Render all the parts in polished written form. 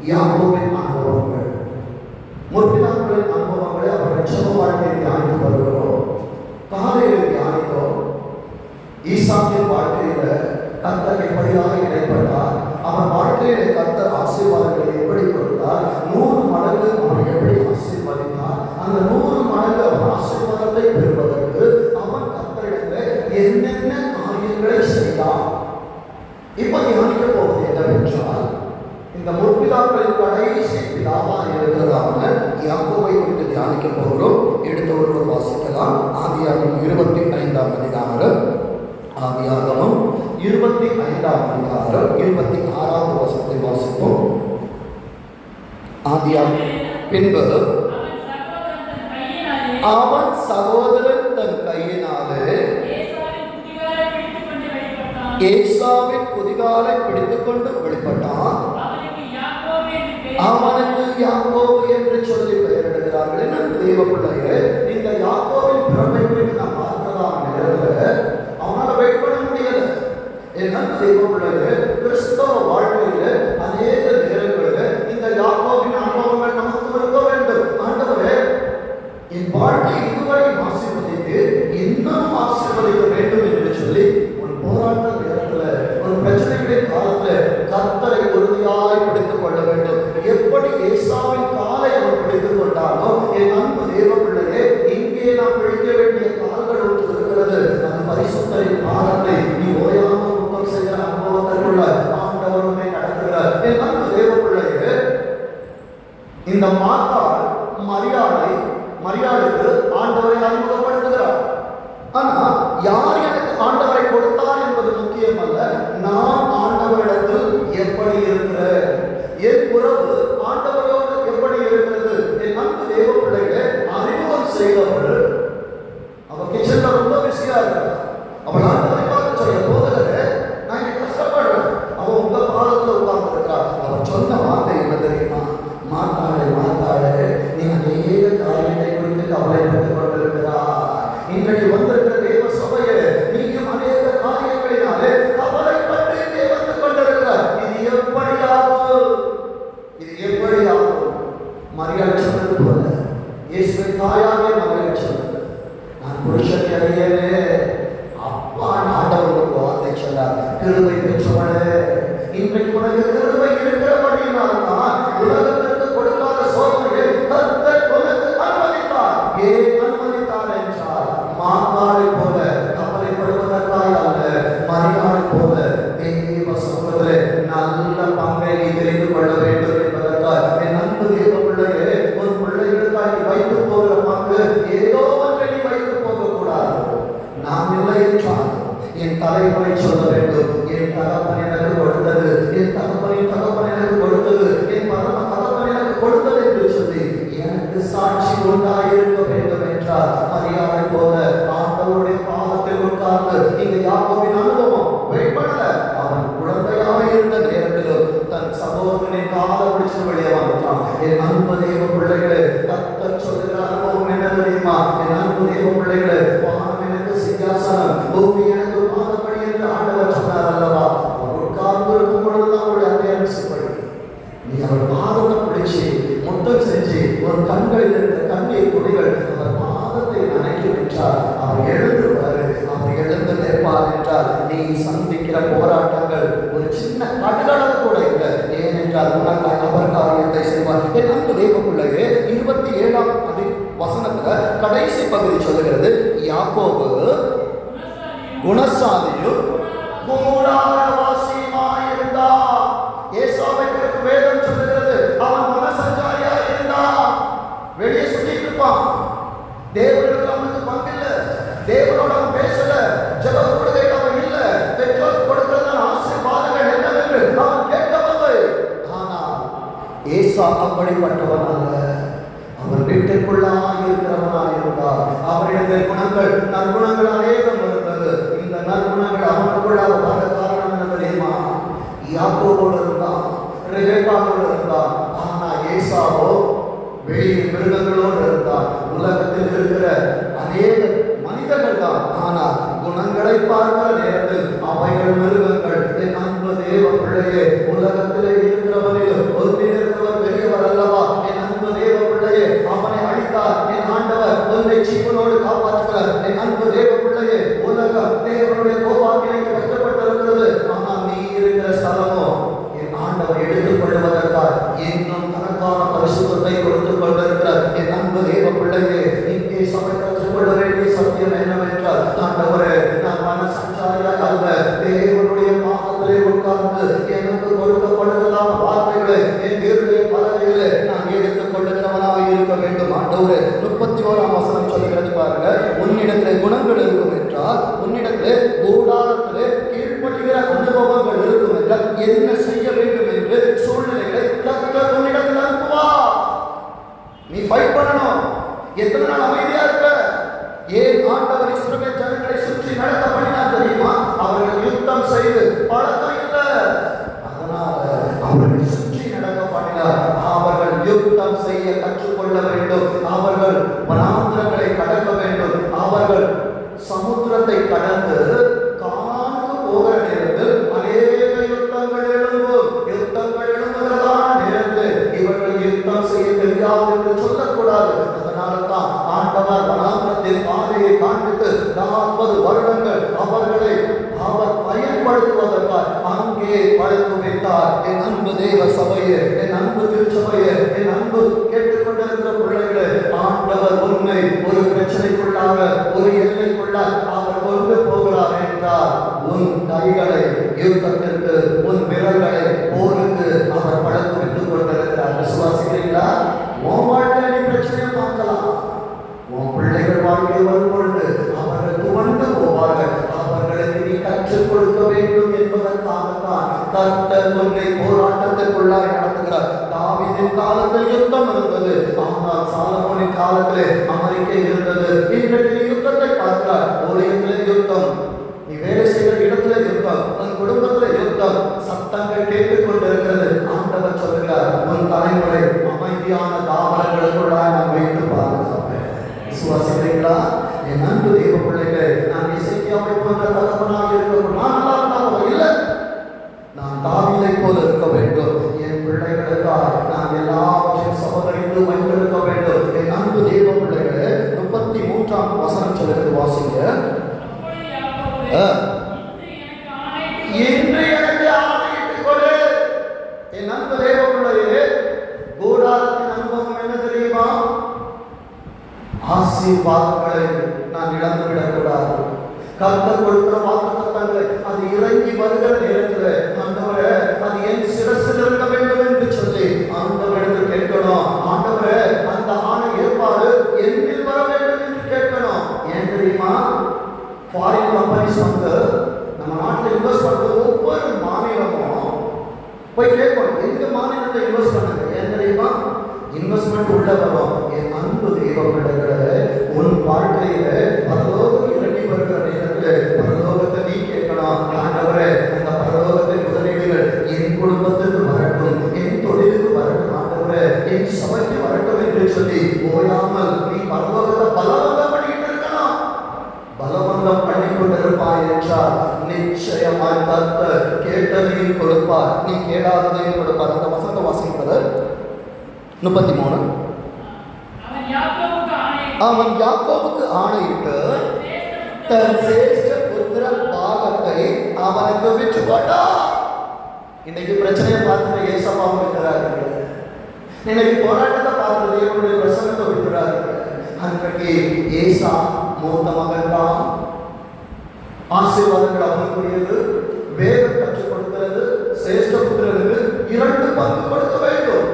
யாக்கோபின் அனுபவங்கள், முற்பிதாக்களின் அனுபவங்களை அவர்கள் ஜெப வாழ்க்கையை தியானித்து வருகிறோம். காலையில் தியானித்தோம். ஈசாக்கின் வாழ்க்கையில கர்த்தர் எப்படியாக இடைப்பட்டார், அவன் வாழ்க்கையிலே கர்த்தர் ஆசீர்வாதங்களை எப்படி கொடுத்தார், 100 மடங்கு அவன் எப்படி ஆசீர்வதித்தார், அந்த 100 மடங்கு அவன் ஆசீர்வாதத்தை பெறுவதற்கு அவன் கர்த்தரிடத்தில் என்னென்ன காரியங்களை செய்தான். இப்ப தியானிக்க போவது என்னவென்றால், இந்த முற்பிதாக்களின் கடைசி பிதாவாக இருக்கிறதான யாக்கோபை குறித்து தியானிக்க போகிறோம். எடுத்த ஒருவர் வாசிக்கலாம். ஆதியாகமம் 25ஆம் அதிகாரம், ஆதியாகமம் 25ஆம் அதிகாரம் 26வது வசனத்தை வாசிப்போம். ஆதியாகமம் பின்பு அவன் சகோதரன் தன் கையினாலே ஏசாவின் குதிகாலை பிடித்துக் கொண்டு வெளிப்பட்டான். அவனுக்கு யாக்கோபு என்று சொல்லி பெயரிடுகிறார்கள். என்ன தெய்வ பிள்ளையே, இந்த யாக்கோபின் பிறப்பை குறித்து நாம் பார்க்கிறதான நேரத்தில் அவனால் வெயிட் பண்ண முடியல. என்ன தெய்வ பிள்ளையே, கிறிஸ்தவ வாழ்க்கையில அநேக நேரங்களில் இந்த யாக்கோபின் அனுபவங்கள் நமக்கு இருக்க வேண்டும். ஆண்டவரே, என் வாழ்க்கை இதுவரை ஆசீர்வதித்து இன்னும் ஆசீர்வதிக்க வேண்டும் என்று சொல்லி ஒரு போராட்ட நேரத்தில், ஒரு பிரச்சனைகளின் காலத்தில் கர்த்தரை உறுதியாய் பிடித்துக் கொள்ள வேண்டும். எப்படி ஏசாவின் காலை அவர் பிடித்துக் கொண்டானோ, என் அன்பு தேவ பிள்ளையே, இங்கே நாம் பிடிக்க வேண்டிய கால்கள் ஒன்று இருக்கிறது. அந்த பரிசுத்தரின் பாதத்தை நீ ஓயாமல் முத்தம் செய்கிற அனுபவத்திற்குள்ள ஆண்டவருமே நடத்துகிறார். என் அன்பு தேவ பிள்ளையே, இந்த மாத்தாள் மரியாளுக்கு ஆண்டவரை அறிமுகப்படுத்துகிறார். ஆனா யார் எனக்கு ஆண்டவரை கொடுத்தார் என்பது முக்கியம் அல்ல. நான் ஆண்டவரிடத்தில் எப்படி இருக்கிறேன், என் உறவு ஆண்டவரோடு எப்படி இருக்கிறது. என் அன்பு தேவ பிள்ளைகளை அறிமுகம் செய்தவள் அவள் கிச்சன்ல ரொம்ப பிஸியா இருக்கிறார். அவள் ஆண்டவரை பார்த்து சொல்ல, போதகரே, நான் இங்க கஷ்டப்படுறேன். அவன் உங்க பாதத்துல உட்கார்ந்து இருக்கிறார். அவர் சொன்ன வார்த்தை என்ன தெரியுமா? மாத்தாளே, நீ அநேக காரியத்தை குறித்து கவலைப்பட்டுக் கொண்டிருக்கிறார். இன்றைக்கு வந்திருக்கிற தேவ சபையே, நீயும் அநேக காரியங்களினாலே கவலைப்பட்டு வந்து கொண்டிருக்கிறார். இது எப்படியாகும்? மரியாள் சொன்னது போல, இயேசுவின் தாயாவே மரியாள் சொன்னது, நான் புருஷனை அறியவே. அப்பா ஆண்டவருக்கு வார்த்தை சொன்னார், கிருபை பெற்றவளே, இன்றைக்கு உனக்கு கிருபை இருக்கிறபடியினால்தான் உலகத்திற்கு கொடுக்காத சோதனையை கர்த்தர் உனக்கு அனுமதித்தார். ஏன் அனுமதித்தார் என்றால், மாத்தாளை போல கவலைப்படுவதற்காக அல்ல, மரியாதை போல தேவ சமூகத்திலே நல்ல பங்கை நீ தெரிந்து கொள்ள வேண்டும் என்பதற்காக. என் அன்பு தேவ பிள்ளையே, ஒரு பிள்ளைகளுக்காக வைத்து போகிற பங்கு ஏதோ ஒன்றை நீ வைத்து போகக்கூடாது. நான் இல்லை என்றால் என் தலைமுறை சொல்ல வேண்டும், என் தகப்பன் எனக்கு கொடுத்தது, என் தகப்பனின் தகப்பன் எனக்கு கொடுத்தது, என் பரம தகப்பன் எனக்கு கொடுத்தது என்று சொல்லி எனக்கு சாட்சி உண்டாயிருக்க வேண்டும் என்றார். மரியாதை போல ஆண்டவருடைய பாதத்தில் உட்கார்ந்து இங்க யாக்கோபின் அனுபவம் வெயிட் பண்ணல. அவன் குழந்தையாக இருந்த நேரத்திலும் தன் சகோதரனை கால பிடிச்சு வெளியே வந்துட்டான். என் அன்பு தேவ பிள்ளைகளே, கர்த்தர் சொல்லுகிற அனுபவம் என்ன தெரியுமா? என் அன்பு தேவ பிள்ளைகளே, வானம் எனக்கு சிங்காசனம், பூமி எனக்கு பாதப்படி என்று ஆண்டவர் சொன்னார் அல்லவா? அவர் உட்கார்ந்து இருக்கும் பொழுதுதான் அவருடைய அத்தியாவசியப்படி நீ அவர் பாதத்தை பிடிச்சு முத்தம் செஞ்சு ஒரு கண்களில் இருக்கிற கண்ணீர் துளிகள் அவர் பாதத்தை நனைக்கும் என்றால் அவர் எழுந்துருவாரு. அவர் எழுந்து நிற்பார் என்றால் நீ சந்திக்கிற போராட்டங்கள் ஒரு சின்ன கடுகளவு கூட இல்லை. ஏனென்றால் உனக்காக அவர் காரியத்தை செய்வார். என் அன்பு தேவ பிள்ளையே, 27ஆம் வசனத்துல கடைசி பகுதி சொல்லுகிறது, யாக்கோபு குணசாலியும் கூடாரவாசியுமாயிருந்தான். ஏசாவை குறித்து வேதம் சொல்லுகிறது, அவன் மனசஞ்சாரியா இருந்தான். வெளியே சுத்திட்டு இருப்பான். தேவனுக்கு அவனுக்கு பங்கில்ல, தேவனோட அவன் பேசல, ஜெப கொடுக்கையில் அவன் இல்ல, பெற்றோர் கொடுக்கிறதான ஆசீர்வாதங்கள் என்னவென்று அவன் கேட்கவில்லை. ஆனால் ஏசா அப்படிப்பட்டவன் அல்ல. அவர் வீட்டிற்குள்ளாக இருக்கிறவனாக இருந்தார். அவரிடத்தில் குணங்கள், நற்குணங்கள் அநேகம் இருந்தது. இந்த நற்குணங்கள் அவனுக்குள்ளாக வர காரணம் என்ன தெரியுமா? யாக்கோபோடு இருந்தான், ரெபெக்காவோடு இருந்தான். ஆனா ஏசாவோ வெளியில் மிருகங்களோடு இருந்தான். உலகத்தில் இருக்கிற அநேக மனிதர்கள் தான், ஆனால் குணங்களை பார்க்கிற நேரத்தில் அவைகள் மிருகங்கள். என் அன்பு தேவ பிள்ளையே, உலகத்திலே இருக்கிறவனில் ஒருங்கில் இருக்கிற தேவனுடைய பாதத்திலே உட்கார்ந்து எனக்கு கொடுக்கப்படுகிறதான வார்த்தைகளை என் தேவனுடைய பலகைகளை நான் எடுத்துக் கொள்ளுகிறவனாக இருக்க வேண்டும். ஆண்டவரே 31ஆம் வசனம் சொல்லுகிறது பாருங்க, உன்னிடத்திலே குணங்கள் இருக்கும் என்றால், உன்னிடத்திலே கூடாரத்திலே கீழ்ப்படுகிற அனுபவங்கள் இருக்கும் என்றால் என்ன செய்ய வேண்டும் என்று சூழ்நிலைகளை கர்த்தர் உன்னிடத்தில் அனுப்புவா. நீ ஃபைட் பண்ணணும். எத்தனை நாள் அமைதியா இருக்க? ஏன் ஆண்டவர் இஸ்ரவேல் ஜனங்களை சுற்றி நடக்க பண்ணினார் தெரியுமா? அவர்கள் யுத்தம் செய்து பழக்கம் இல்லை, அதனால அவர்கள் சுற்றி நடக்க பண்ணினார். அவர்கள் யுத்தம் செய்ய கற்றுக்கொள்ள வேண்டும். அவர்கள் வனாந்திரங்களை கடக்க வேண்டும். அவர்கள் சமுத்திரத்தை கடந்து கானானுக்கு போகிற நேரத்தில் அநேக யுத்தங்கள் எழும்புகிறதான நேரத்தில் இவர்கள் யுத்தம் செய்ய தெரியாது என்று சொல்லக்கூடாது. அதனால தான் ஆண்டவர் வனாந்திரத்தில் பாதையை காண்பித்து 40 வருடங்கள் அவர்களை அவர் பயன்படுத்துவதற்காக அங்கே படைத்து வைத்தார். என் அன்பு தேவ சபையே, என் அன்பு திருச்சபையே, என் அன்பு கேட்டுக்கொண்டிருக்கிற பிள்ளைகளே, ஆண்டவர் உன்னை ஒரு பிரச்சனைக்குள்ளாக, ஒரு எல்லைக்குள்ளாக அவர் கொண்டு போகிறார் என்றால் உன் கைகளை யுத்தத்திற்கு, உன் விரல்களை போருக்கு அவர் படைத்து வைத்துக் கொண்டிருக்கிறார். விசுவாசிக்கிறீங்களா? உன் வாழ்க்கையில நீ பிரச்சனையை பார்க்கலாம். உன் பிள்ளைகள் வாழ்க்கை வரும் பொழுது அவர்கள் துவண்டு போவார்கள். அவர்களுக்கு நீ கற்றுக் கொடுக்க வேண்டும் என்பதற்காகத்தான் கர்த்தர் உன்னை போராட்டத்திற்குள்ளாக நடத்துகிறார். தாவீதின் காலத்தில் யுத்தம் இருந்தது, ஆனால் சாலமோனின் காலத்திலே அமெரிக்கை இருந்தது. இன்றைக்கு யுத்தத்தை பார்க்கிறார். ஊழியத்திலே யுத்தம், நீ வேலை செய்கிற இடத்துல யுத்தம், உன் குடும்பத்துல யுத்தம், சத்தங்கள் கேட்டுக் கொண்டிருக்கிறது. ஆண்டவர் சொல்கிறார், உன் தலைமுறை அமைதியான தாவரங்களுக்குள்ளாக நான் வைத்து பாதுகாப்பேன். விசுவாசிக்கிறீங்களா? என் அன்பு தெய்வ பிள்ளைகளே, நான் இசைக்கியாவை போன்ற தகப்பனாக இருக்கணும். நான் நல்லா இருந்தாலும் இல்லை, நான் தாவீதை போல இருக்க வேண்டும். என் பிள்ளைகளுக்காக நான் எல்லாவற்றையும் சமகரித்து வைத்திருக்க வேண்டும். என் அன்பு தெய்வ பிள்ளைகளே, 33ஆம் வசனம் சொல்லுகிறது, வாசிங்க. இன்று எனக்கு ஆணையிட்டுக் கொடு. என் அன்பு தேவ பிள்ளையே, கூடாரத்தின் அனுபவம் என்ன தெரியுமா? ஆசீர்வாதங்களை நான் இழந்துவிடக் கூடாது. கர்த்தர் கொடுக்கிற வாக்குத்தத்தங்களை அது இறங்கி வருகிற நேரத்தில் ஆண்டவரே அது என் சிரசில் இருக்க வேண்டும் என்று சொல்லி ஆண்டவரிடத்தில் கேட்கணும். ஆண்டவரே அந்த ஆணை ஏற்பாடு என்னில் வர வேண்டும் என்று கேட்கணும். ஏன் தெரியுமா? ஃபாரின் கம்பெனிஸ் வந்து நம்ம நாட்டில் இன்வெஸ்ட் பண்ணுறது ஒவ்வொரு மாநிலமும் போய் கேட்கணும், எங்க மாநிலத்தை இன்வெஸ்ட் பண்ணுங்க. ஏன் தெரியுமா? இன்வெஸ்ட்மெண்ட் உள்ள வரும். என் அன்பு தெய்வ பிள்ளைகளே, உன் வாழ்க்கையில பரலோகம் இறங்கி வருகிற நேரத்தில் பரலோகத்தை நீ கேட்கணும். ஆண்டவரே அந்த பரலோகத்தின் முதலீடுகள் என் குடும்பத்திற்கு வரட்டும், என் தொழிலுக்கு வரட்டும், ஆண்டவரே என் சபைக்கு வரட்டும் என்று சொல்லி ஓயாமல் நீ பரலோகத்தை பலவந்தம் பண்ணிக்கிட்டு இருக்கணும். பலவந்தம் பண்ணி கொண்டிருப்பாய் என்றால் நிச்சயமாய் கர்த்தர் கேட்டதையும் கொடுப்பார், நீ கேளாததையும் கொடுப்பார். அந்த வசனத்தை வாசிப்பது 33. அவன் யாக்கோபுக்கு ஆணையிட்டு தன் சிரேஷ்ட புத்திர பாகத்தை அவனுக்கு விற்று போட்டான். இன்னைக்கு பிரச்சனையை பார்த்துட்டு ஏசப்பாவை விட்டுறாதீங்க. இன்னைக்கு போராட்டத்தை பார்த்துட்டு தேவனுடைய பிரசன்னத்தை விட்டுறாதீங்க. அன்றைக்கு ஏசா மூத்த மகன் தான். ஆசீர்வாதங்கள் அவனுக்குரியது, வேதம் கற்றுக் கொடுக்கிறது. சிரேஷ்ட புத்திரனுக்கு 2 பங்கு கொடுக்க வேண்டும்.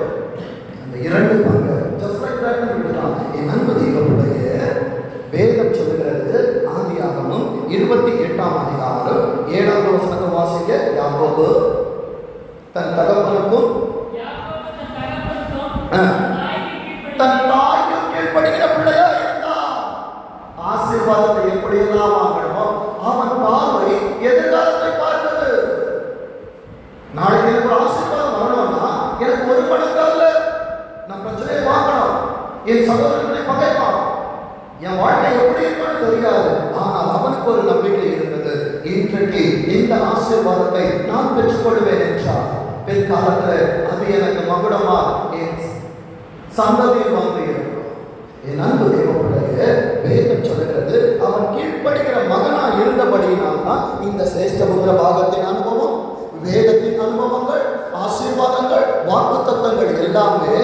அந்த 2 பங்கு just like that விட்டுட்டான். என் அன்பு தெய்வ பிள்ளையே, வேதம் சொல்லுகிறது ஆதியாகமம் 28ஆம் அதிகாரம் 7வது வசனத்தை வாசிக்க. யாக்கோபு தன் தகப்பனுக்கும் தன் தாய்க்கும் கீழ்ப்படுகிற பிள்ளையா இருந்தான். ஆசீர்வாதத்தை எப்படியெல்லாம் வாங்கணுமோ அவன் பார்வை எதிர்காலத்தை பார்த்தது. நாளைக்கு எனக்கு ஒரு ஆசீர்வாதம் வரணும்னா எனக்கு ஒரு மடங்கால நான் பிரச்சனையை வாங்கணும். என் சகோதரர்களை பகைப்பான். என் வாழ்க்கை எப்படி இருக்குன்னு தெரியாது, ஆனால் அவனுக்கு ஒரு நம்பிக்கை இருந்தது. இன்றைக்கு இந்த ஆசீர்வாதத்தை நான் பெற்றுக்கொள்வேன் என்றார். பிற்காலத்தில் அது எனக்கு மகுடமா என் சந்ததியில் வந்து இருக்கும். என் அன்பு தேவ பிள்ளையே, வேதம் சொல்லுகிறது அவன் கீழ்ப்படுகிற மகனா இருந்தபடியினால் தான் இந்த சிரேஷ்ட புத்திர பாகத்தின் அனுபவம், வேதத்தின் அனுபவங்கள், ஆசீர்வாதங்கள், வாக்குத்தத்தங்கள் எல்லாமே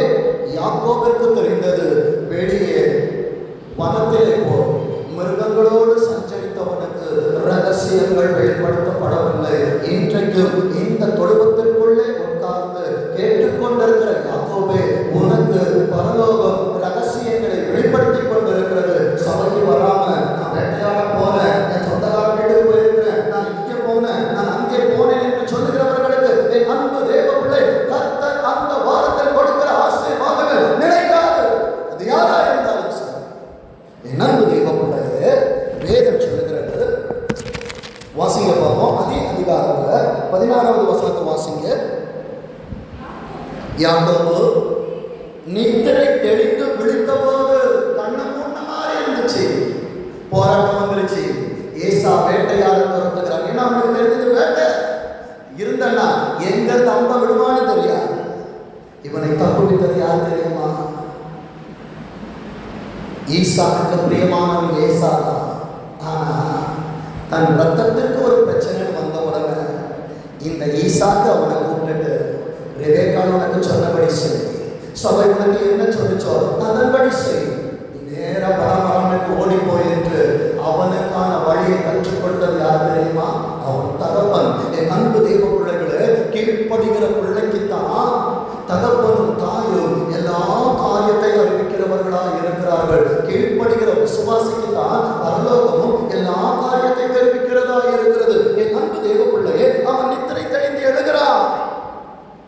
யாக்கோபிற்கு தெரிந்தது. வெளியே வனத்திலே போய் மிருகங்களோடு சஞ்சரித்தவனுக்கு ரகசியங்கள் வெளிப்படுத்தப்படவில்லை. இன்றும் இந்த தொழுவத்திற்குள்ளே உட்கார்ந்து கேட்டுக்கொண்டிருக்கிற யாக்கோபே, உனக்கு பரலோகம் ரகசியங்களை வெளிப்படுத்திக் கொண்டிருக்கிறது. சபைக்கு வராம நான் வேட்டையாட போறேன், என் சொந்தக்காரன் வீட்டுக்கு போயிருக்கிறேன், நான் இங்கே போனேன், நான் அங்கே போனேன் என்று சொல்லுகிறவர்களுக்கு என் அன்பு தேவ பிள்ளை, கர்த்தர் அந்த வாரத்தில் கொடுக்கிற ஆசீர்வாதங்கள் நினைக்காது. அது யாரா இருந்தாலும் சரி. என் அன்பு தேவ பிள்ளையே, வேதம் சொல்லுகிறது. வாசிங்க பார்ப்போம். அதே அதிகாரத்துல 16வது வசனத்தை வாசிங்க. யாக்கோபு நித்திரை தெளிந்து விழித்த போது கண்ண மூண மாதிரி இருந்துச்சு. போராட்டம் வந்துருச்சு. ஏசா வேட்டையாட துரத்துக்கிறாங்க. ஏன்னா அவனுக்கு தெரிஞ்சது வேட்டை இருந்தன்னா எங்க தம்ப விடுவான்னு தெரியாது. இவனை தப்புவித்தது யார் தெரியுமா? ஈசாக்கு பிரியமானவன் ஏசாதான். ஆனா தன் ரத்தத்திற்கு ஒரு பிரச்சனை வந்த உடனே இந்த ஈசாக்கு அவனை கூப்பிட்டு, ரெபேக்காள் உனக்கு சொன்னபடி செய், சபை உனக்கு என்ன சொல்லிச்சோ அதன்படி செய், நேர பரமரனுக்கு ஓடி போயிட்டு அவனுக்கான வழியை கற்றுக் கொடுத்தது யார் தெரியுமா? அவன் தகப்பன். என் அன்பு தெய்வ பிள்ளைகளே, கீழ்ப்படுகிற பிள்ளைக்குத்தான் தகப்பனும் தாயும் எல்லா காரியத்தை அறிவிக்கிறவர்களாக இருக்கிறார்கள். கீழ்ப்படுகிற விசுவாசிக்கு தான் பரலோகமும் எல்லா காரியத்தை தெரிவிக்கிறதா இருக்கிறது. என் அன்பு தெய்வ பிள்ளையே, அவன் நித்திரை தெளிந்து எழுகிறான்.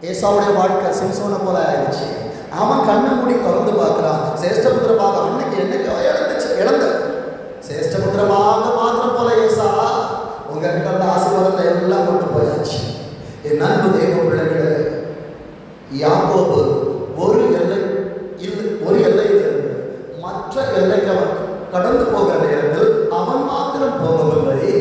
ஏசாவுடைய வாழ்க்கை சிம்சோனை போல ஆயிடுச்சு. அவன் கண்ணை மூடி திறந்து பார்க்கிறான். சேஷ்டபுத்திரமாக அன்னைக்கு என்னைக்கோ இழந்த சேஷ்டபுத்திரமாக மாத்திரம் போல ஏசா உங்ககிட்ட அந்த ஆசீர்வாதத்தை எல்லாம் கொண்டு போயாச்சு. என் அன்பு தெய்வ பிள்ளைகளே, யாக்கோபு ஒரு எல்லையிலிருந்து மற்ற எல்லைக்கு அவன் கடந்து போகிற நேரத்தில் அவன் மாத்திரம் போகவில்லை,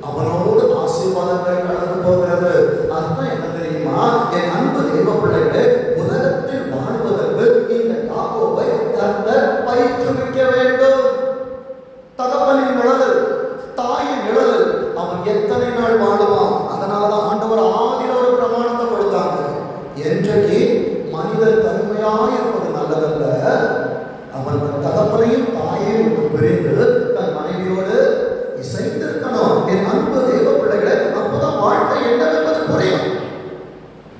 அவனோடு ஆசீர்வாதங்கள் கடந்து போகிறது. அர்த்தம் என்ன தெரியுமா? என் அன்பு தெய்வ பிள்ளைகளே, உலகத்தில் வாழ்வதற்கு இந்த யாக்கோபை கர்த்தர் பயிற்றுவிக்க வேண்டும். தகப்பனின் நிழல், தாயின் நிழல், அவன் எத்தனை நாள் வாழுவான்? அதனாலதான் ஆண்டவர் ஆதியில ஒரு பிரமாணத்தை கொடுத்தாங்க. என்றைக்கு மனிதர் தனிமையாயிருப்பது நல்லதல்ல, அவன் தகப்பனையும் தாயையும் பிரிந்து தன் மனைவியோடு இசைந்திருக்கணும். என் அன்பு தெய்வ பிள்ளைகளை, அப்போதான் வாழ்க்கை என்னவென்பது புரியும்.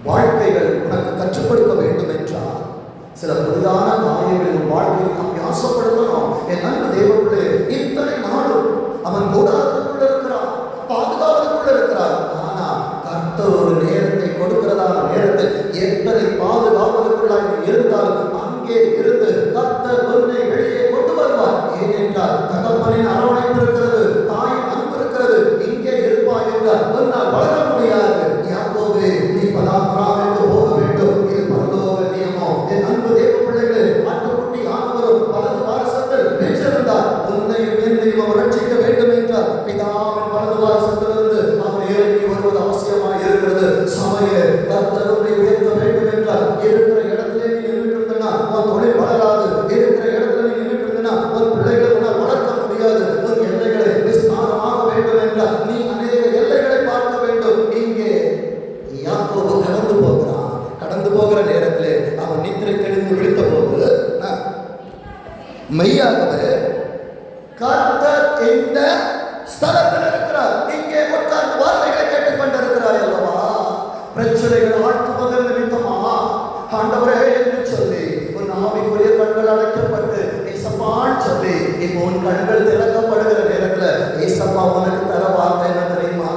வாழ்க்கைகள் உனக்கு கற்றுக் கொடுக்க வேண்டும் என்றால் சில புதிதான காரியங்களின் வாழ்க்கையில் அபியாசப்படுத்தணும். என் அன்பு தெய்வ பிள்ளை, இத்தனை நாளும் அவன் கூடாரத்துக்குள்ள இருக்கிறான், பாதுகாவலுக்குள்ள இருக்கிறான். ஆனா கர்த்தர் ஒரு நேரத்தை கொடுக்கிறதான நேரத்தில் எத்தனை பாதுகாவலுக்குள்ளாய் இருந்தாலும் அங்கே இருந்து கர்த்தர் ஒன்றை வெளியே கொண்டு வருவார். ஏனென்றால் தகப்பனின் அரவணைப்பு இருக்கிறது, தாயின் அன்பு இருக்கிறது. இங்கே இருப்பாய் என்றால் ஒன்றால் வளர முடியாது. யாக்கோபே, நீ பராமரித்து போக வேண்டும். இது பரலோக நியமம். என் அன்பு தேவ பிள்ளைகளே, ஆட்டுக்குட்டி ஆனவரும் வலது வாரசத்தில் பெற்றிருந்தார். உன்னையும் என்னையும் அவர் ரட்சிக்க வேண்டும் என்றால் பிதாவின் வலது வாரசத்திலிருந்து அவர் இறங்கி வருவது அவசியமாக இருக்கிறது. சமய கர்த்தர் உன்னை உயர்த்த வேண்டும் என்றால் இருக்கிற இடத்திலே நீ நின்றுட்டு இருந்தனா உன் தொழில் வளராது. இருக்கிற இடத்துல நீ நின்றுட்டு இருந்தனா உன் பிள்ளைகளை உன்னால் வளர்க்க முடியாது. உன் எல்லைகளை விஸ்தாரமாக வேண்டும் என்றால் நீ அநேக எல்லைகளை பார்க்க வேண்டும். இங்கே யாக்கோபு கடந்து போகிறான். கடந்து போகிற நேரத்திலே அவன் நித்திரை தெளிந்து விழித்த போது மெய்யாகவே கர்த்தர் இந்த ஸ்தலத்தில் இருக்கிறார். இங்கே உட்கார்ந்து வார்த்தைகளை கேட்டுக்கொண்டிருக்கிறார் அல்லவா? பிரச்சனைகள் ஆட்குவது நிமித்தமா ஆண்டவரே என்று சொல்லி உன் ஆவிக்குரிய கண்கள் அடைக்கப்பட்டு ஏசப்பான்னு சொல்லி இப்போ உன் கண்கள் திறக்கப்படுகிற நேரத்துல ஏசப்பா உனக்கு தர வார்த்தை என்ன தெரியுமா?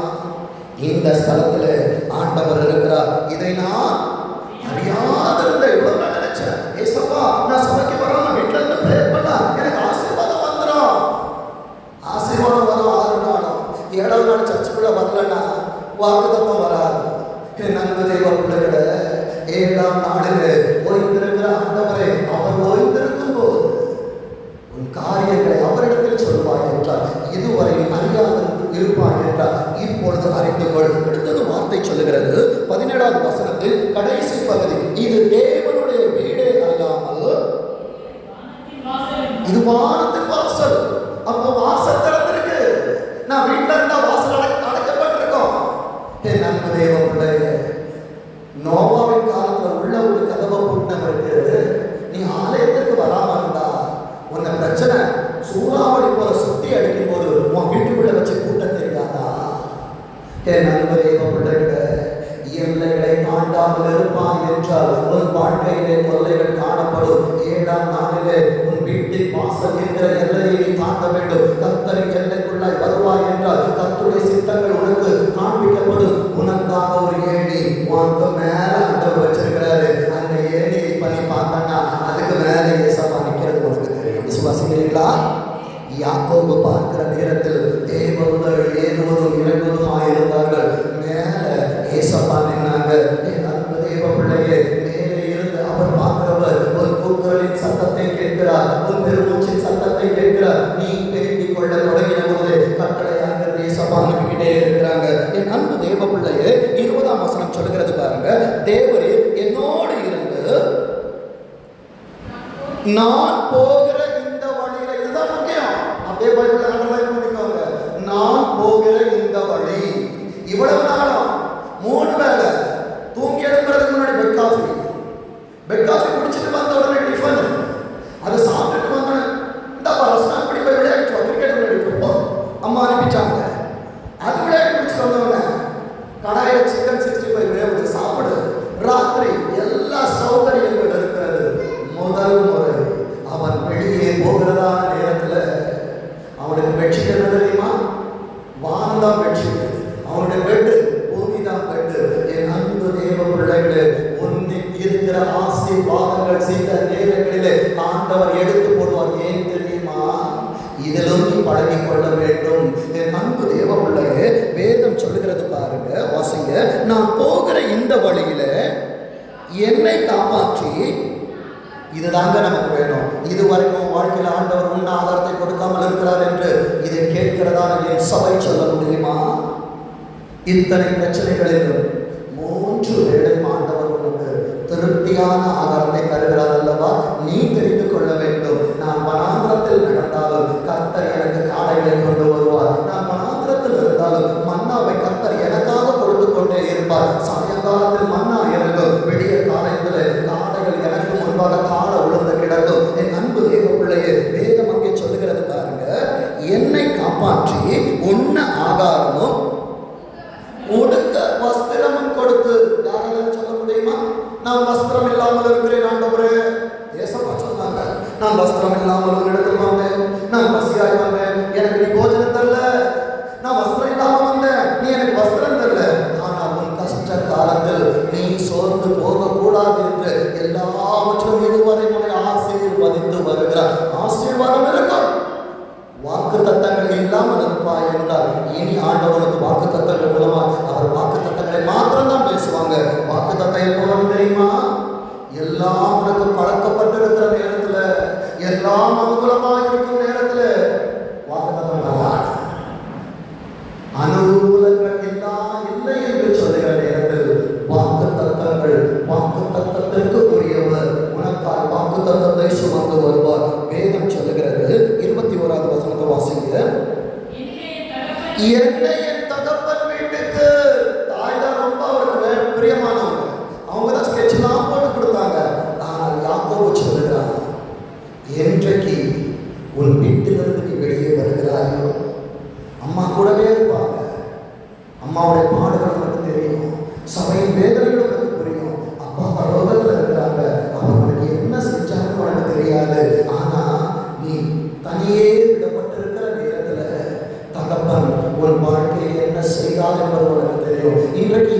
இந்த ஸ்தலத்துல ஆண்டவர் இருக்கிறார். இதை நான் அறியாதிருந்த இவ்வளவு நான் நினைச்சேன். ஏசப்பா, நான் சபைக்கு வராம வீட்டுல இருந்து பிரேயர் பண்ணா எனக்கு ஆசீர்வாதம் வந்துடும். ஆசீர்வாதம் வரும் 6 நாளும். 7வது நாள் சர்ச்சுக்குள்ள வரலன்னா வாக்குத்தத்தம் வராது. என் அன்பு தெய்வ பிள்ளைகளை, 7ஆம் நாளிலே ஓய்ந்திருக்கிற ஆண்டவரை அவர் ஓய்ந்திருக்கும் போது உன் காரியங்களை அவரிடத்தில் சொல்வாய் என்றார். இதுவரை அறியாத இருப்பாய் என்றார். இப்பொழுது அறிந்து கொள். அடுத்தது வார்த்தை சொல்லுகிறது 17வது வசனத்தில் கடைசி பகுதி, இது தேவனுடைய வீடே அல்லாமல் இது வானத்தின் வாசல். அப்போ வாசல் திறந்திருக்கு. நான் வீட்டில் இருந்தா வாசல் அடைக்கப்பட்டிருக்கோம். என் அன்பு தேவ பிள்ளையே, நோவாவின் காலத்துல உள்ள ஒரு கதவை பூட்டினவருக்கு நீ ஆலயத்திற்கு வராம இருந்தா உன்னை பிரச்சனை சூறாவளி போல சுத்தி அடிக்கும் போது உன் வீட்டுக்குள்ள வச்சு கூட்ட தெரியாதா? என் அன்பரே பிள்ளைகளே, எல்லைகளை தாண்டாமல் இருப்பாய் என்றால் உன் வாழ்க்கையிலே தொல்லைகள் காணப்படும். 7ஆம் நாளிலே உன் வீட்டின் வாசல் என்கிற எல்லையை நீ தாண்ட வேண்டும். கர்த்தரின் எல்லைக்குள்ளாய் வருவாய் என்றால் கர்த்தருடைய சித்தங்கள் உனக்கு காண்பிக்கப்படும். உனக்காக ஒரு ஏணி உனக்கு மேல ஆண்டவர் வச்சிருக்கிறாரு. அந்த ஏணியை பண்ணி பார்த்தனா அதுக்கு மேல ஏசப்பா நிற்கிறது உனக்கு தெரியும். விசுவாசிக்கிறீங்களா? யாக்கோபு பார்க்கிற நேரத்தில் தேவர்கள் ஏறுவதும் இறங்குவதுமாய் இருந்தார்கள். மேல ஏசப்பா நின்னாங்க. என் அன்பு தேவ பிள்ளையே, மேலே இருந்து அவர் பார்க்கிறவர் ஒரு கூக்குரலின் சத்தத்தை கேட்கிறார், ஒரு பெருமூச்சின் சத்தத்தை கேட்கிறார். நீ வேண்டிக் கொள்ள தொடங்கின போது கட்டளை அங்கு ஏசப்பா அனுப்பிக்கிட்டே இருக்கிறாங்க. என் அன்பு தேவ பிள்ளையே, 20ஆம் வசனம் சொல்லுகிறது பாருங்க. தேவரே என்னோடு இருந்து நான் போகிற இந்த வழியில, இதுதான் முக்கியம். அப்படியே பைபிள்ல அண்டர்லைன் பண்ணிக்கோங்க. நான் போகிற இந்த வழி. இவ்வளவு நாளும் 3 வேளை தூங்கி எழுப்புறதுக்கு முன்னாடி பெட் காஃபி குடிச்சிட்டு வந்த உடனே டிஃபன், அதை சாப்பிட்டுட்டு வந்தோடனே இந்த ரசனா அப்படி போய் விளையாட்டு கிரிக்கெட் விளையாடிப்போம் அம்மா அனுப்பிச்சாங்க. அது விளையாட்டு குடிச்சிட்டு வந்தவங்க கடாயில சிக்கன் 65 வேவது சாப்பிடு. ராத்திரி எல்லா சௌகரியங்கள் இருக்கிறது. முதல் முறை அவன் வெளியே போகிறதான நேரத்தில் அவனுக்கு பெட்ஷீட் என்ன தெரியுமா? வானம்தான் பெட்ஷீட். அவனுடைய பெட்டு பூமிதான் பெட்டு. என் அன்பு தேவ பிள்ளைகளே, உன்னில் இருக்கிற ஆசீர்வாதங்கள் செய்த நேரங்களிலே ஆண்டவர் எடுத்து போடுவார். ஏன் தெரியுமா? இதிலும் நீ பழகிக் கொள்ள வேண்டும். என் அன்பு தேவ பிள்ளைகளே, வேதம் சொல்லுகிறது பாருங்க, வாசிங்க. நான் போகிற இந்த வழியில என்னை காப்பாற்றி, இதுதாங்க நமக்கு வேணும். இதுவரைக்கும் வாழ்க்கையில் ஆண்டவர் உண்ண ஆதாரத்தை கொடுக்காமல் இருக்கிறார் என்று இதை கேட்கிறதான என் சபை சொல்ல முடியுமா? இத்தனை பிரச்சனைகளிலும் 3 வேளை ஆண்டவர் உனக்கு திருப்தியான ஆதாரத்தை தருகிறார் அல்லவா? நீ தெரிந்து கொள்ள வேண்டும். நான் வனாந்திரத்தில் நடந்தாலும் கர்த்தர் எனக்கு காடைகளை கொண்டு வருவார். நான் வனாந்திரத்தில் இருந்தாலும் மன்னாவை கர்த்தர் எனக்காக கொடுத்து கொண்டே இருப்பார். சாயங்காலத்தில் மன்னா இறங்கும், விடிய காலையில் காடைகள் எனக்கு முன்பாக கால உளுந்து கிடக்கும். என் அன்பு தேவ பிள்ளையே, வேதம் அங்கே சொல்லுகிறது பாருங்க. என்னை காப்பாற்றி உண்ண ஆகாரமும் உடுக்க வஸ்திரமும் கொடுத்து. யாராலும் சொல்ல முடியுமா? நான் வஸ்திரம் இல்லாமல் இருக்கிறேன் ஆண்டவரே. ஏசப்பா சொன்னாங்க, நான் வஸ்திரம் இல்லாமல் ஒரு இடத்துல வந்தேன், நான் பசியாய் வந்தேன், எனக்கு நீ போஜனம் தரல. நான் வஸ்திரம் இல்லாம வந்தேன், நீ எனக்கு வஸ்திரம் தரல. ஆனால் உன் கஷ்ட காலத்தில் நீ சோர்ந்து போக கூடாது என்று எல்லாவற்றும் இதுவரை உன்னை ஆசீர்வதித்து வருகிறார். ஆசீர்வாதம் இருக்கும். வாக்கு தத்தங்கள் இல்லாமல் இருப்பாய் என்றால் இனி ஆண்டவனுக்கு வாக்கு தத்தங்கள் மூலமா அவர் வாக்கு தத்தங்களை மாத்திரம் தான் பேசுவாங்க. வாக்கு தத்தம் எப்போ தெரியுமா? எல்லாம் உனக்கு பழக்கப்பட்டிருக்கிற நேரத்துல, எல்லாம் அனுகூலமாக இருக்கும் நேரத்துல வாக்கு தத்தம். அனுகூலங்கள் எல்லாம் இல்லை என்று சொல்லுகிற நேரத்தில் வாக்கு தத்தங்கள், வாக்கு தத்தத்திற்கு உரியவர் உனக்கால் வாக்கு தத்தத்தை சுமந்து வருவார். வேதம் சொல்லுகிறது. 21ஆவது வசனத்தை வாசிங்க. என்னை என் தகப்பன் வீட்டுக்கு, தாய் தான் ரொம்ப அவருக்கு பிரியமானவங்க, அவங்க தான் ஸ்கெட்ச்லாம் போட்டு கொடுத்தாங்க. ஆனால் யாக்கோபு சொல்லுகிறார், என்றைக்கு உன் வீட்டிலிருந்து நீ வெளியே வருகிறாயோ அம்மா கூடவே இருப்பாங்க. அம்மாவுடைய பாடுகள் உனக்கு தெரியும், சபையின் வேதனைகள் உனக்கு புரியும். அப்பா பரலோகத்தில் இருக்கிறாங்க, அவங்களுக்கு என்ன செஞ்சாலும் உனக்கு தெரியாது. ஆனா நீ தனியே விடப்பட்டிருக்கிற நேரத்துல தகப்பன் உன் வாழ்க்கையில் என்ன செய்தால் என்பது உனக்கு தெரியும். இன்றைக்கு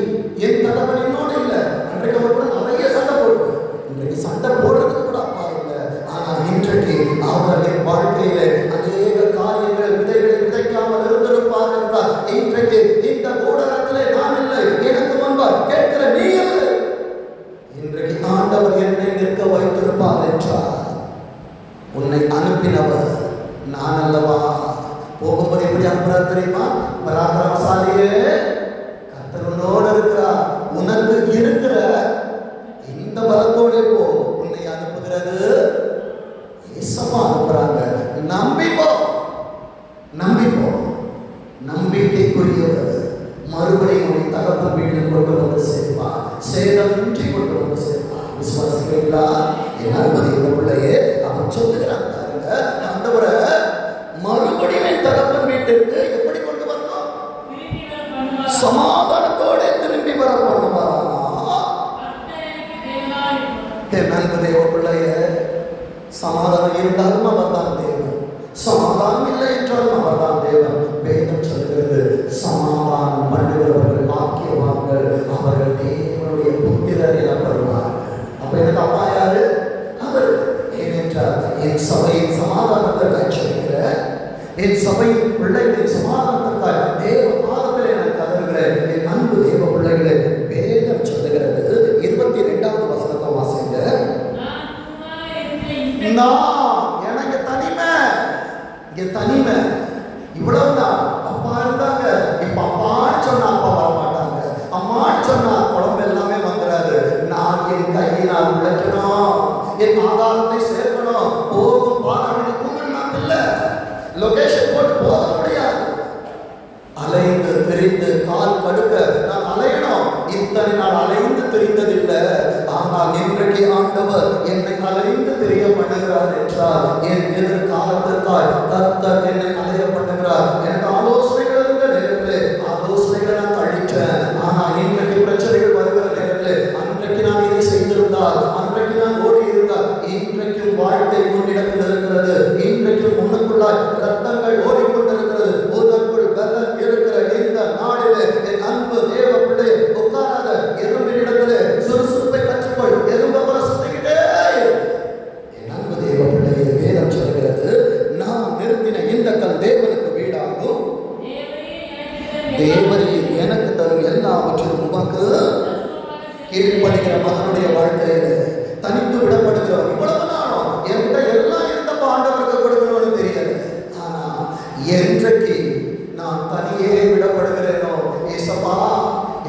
என் தகப்பன் என்னோடு இல்லை. அன்றைக்கு அவர் கூட நிறைய சண்டை போடுது. இன்றைக்கு சண்டை போடுறதுக்கு கூட அப்பா இல்லை. ஆனால் இன்றைக்கு அவர் என் வாழ்க்கையில அநேக காரியங்கள் விதைகளை விதைக்காமல் இருந்திருப்பார் என்றால் இன்றைக்கு இந்த கூடத்திலே நான் இல்லை, எனக்கு முன்பா கேட்கிற நீ இல்லை. இன்றைக்கு ஆண்டவர் என்னை நிற்க வைத்திருப்பார் என்றார் உன்னை அனுப்பினவர் நான் அல்லவா? போகும்போது எப்படி அனுப்புறார் தெரியுமா? பராக்கிரமசாலியே, கர்த்தர் உன்னோடு இருக்கிறார், உனக்கு இருக்கிற இந்த பலத்தோட போ. உன்னை அனுப்புகிறது ஏசப்பா அனுப்புறாங்க. நம்பிப்போ, நம்பிப்போ. நம்பிக்கைக்குரியவர் மறுபடியும் உன்னை தகப்பன் வீட்டில் கொண்டு வந்து சேர்ப்பார், சேதமின்றி கொண்டு வந்து சேர்ப்பார். விசுவாசிக்கிறீங்களா? என் அனுமதி இந்த பிள்ளையே அவன் சொல்லுகிறாங்க. ஆண்டவரை மறுபடியும் என் தகப்பன் வீட்டிற்கு எப்படி கொண்டு வரணும்? சமா சமாதானம் இருந்தாலும் அவர்தான் தேவன், சமாதானம் இல்லை என்றாலும் அவர்தான் தேவன். வேதம் சொல்கிறது சமாதானம் பண்ணுகிறவர்கள் பாக்கியவான்கள், அவர்கள் தேவனுடைய புத்திரர் எனப்படுவார்கள். அப்ப எனக்கு அப்பா யாரு? அவர். ஏனென்றால் என் சபையின் சமாதானத்திற்காக சொல்லுகிற, என் சபையின் பிள்ளைகளின் சமாதானத்திற்காக தேவ பாதத்திலே நான் கதறுகிறேன். என் அன்பு தேவ பிள்ளைகளே, வேதம் சொல்லுகிறது 22வது வசனத்தை வாசிங்க. எனக்கு தனிமை, இங்க தனிமை. இவ்வளவுதான். அப்பா இருந்தாங்க, இப்ப அப்பான்னு சொன்னா அப்பா வர மாட்டாங்க, அம்மான்னு சொன்னா குழம்பு எல்லாமே வந்துடாது. நான் என் கையினால் உழைக்கணும், என் ஆதாரத்தை சேர்க்கணும். போகும் பாடம் கூப்பிடலாம் இல்லை, லொகேஷன் போட்டு போக முடியாது. அலைந்து தெரிந்து கால் கடுக்க நான் அலையணும். இத்தனை நாள் அலைந்து தெரிந்ததில்லை, ஆனால் இன்றைக்கு ஆண்டவர் என்னை அலைந்து தெரிய பண்ணுகிறார் என்றால் என் எதிர்காலத்திற்காய் கர்த்தர் என்னை அலைய பண்ணுகிறார். எனக்கு ஆலோசனைகள் இருந்த நேரத்தில் ஆலோசனைகளை நான் கழிச்சேன். ஆனால் இன்றைக்கு பிரச்சனைகள் வருகிற நேரத்தில் அன்றைக்கு நான் இதை செய்திருந்தால், அன்றைக்கு நான் ஓடி இருந்தால், இன்றைக்கும் வாழ்க்கை முன்னிடத்தில் இருக்கிறது. இன்றைக்கும் முன்னுக்குள்ளாய் ரத்தங்கள் ஓடிக்கொண்டிருக்கிறது. உனக்குள் பலன் இருக்கிற இந்த நாளிலே என் அன்பு தேவ பிள்ளை, உட்காராத எறும்பின் இடத்திலே சுறுசுறுப்பை கற்றுக்கொள். எறும்ப போல சுத்திக்கிட்டே என் அன்பு தேவ பிள்ளையை வேதம் சொல்கிறது, நான் நிறுத்தின இந்த கல் தேவனுக்கு வீடாகும், தேவரீர் எனக்கு தரும் எல்லாவற்றிலும் உமக்கு கீழ்ப்படுகிற மகனுடைய வாழ்க்கையில தனித்து விடப்படுகிறவர். இவ்வளவு நாளும் என்கிட்ட எல்லாம் இருந்த ஆண்டவருக்கு கொடுக்கணும்னு தெரியல. ஆனா என்றைக்கு நான் தனியே விடப்படுகிறேனோ, ஏசப்பா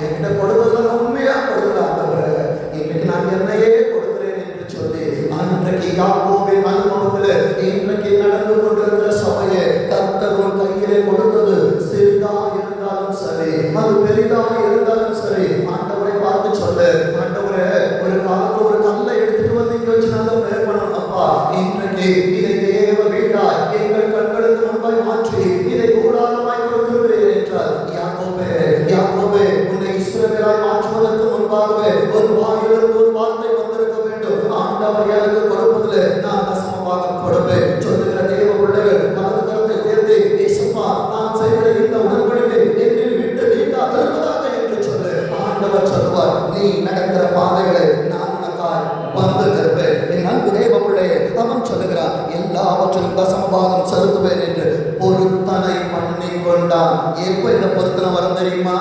என்கிட்ட கொடுத்ததுல உண்மையா கொடுக்கல ஆண்டவரே, இன்றைக்கு நான் என்னையே கொடுக்கிறேன் என்று சொல்லி அன்றைக்கு யாக்கோபின் அனுபவத்தில் இன்றைக்கு நடந்து கொண்டிருக்கிற சபையை கர்த்தர் உன் கையிலே கொடுத்தது. சிறிதா இருந்தாலும் சரி, அது பெரிதா இருந்தாலும் சரி, ஆண்டவரை பார்த்து சொல்லு, ஆண்டவரே ஒரு காலத்துல ஒரு கல்லை எடுத்துட்டு வந்து இங்க வச்சு நான் பிரேயர் பண்ணணும் அப்பா, இன்றைக்கு இதை தேவ வீடாய் எங்கள் கண்களுக்கு முன்பாய் மாற்றி இதை கூடாரமாய் கொடுக்கிறேன் என்றார். யாக்கோபே யாக்கோபே, உன்னை இஸ்ரவேலாய் மாற்றுவதற்கு முன்பாகவே ஒரு வாயிலிருந்து ஒரு வார்த்தை வந்திருக்க வேண்டும். ஆண்டவர் எனக்கு கொடுப்பதிலே நான் தசமமாக கொடுப்பேன் சொல்லுகிற தேவ பிள்ளைகள் வலது கரத்தை உயர்த்தி, ஏசப்பா நான் செய்கிற இந்த உடன்படிக்கை என்னில் விட்டு நீங்காத இருப்பதாக என்று சொல்லு. ஆண்டவர் சொல்லுவார், நீ நடக்கிற பாதைகளை நான் உனக்காய் வந்து நிற்பேன். என் அன்பு தேவ பிள்ளையே, அவன் சொல்லுகிறார், எல்லாவற்றிலும் தசமபாகம் செலுத்துவேன் என்று பொருத்தனை பண்ணி கொண்டான். எப்ப இந்த பொருத்தனை வரும் தெரியுமா?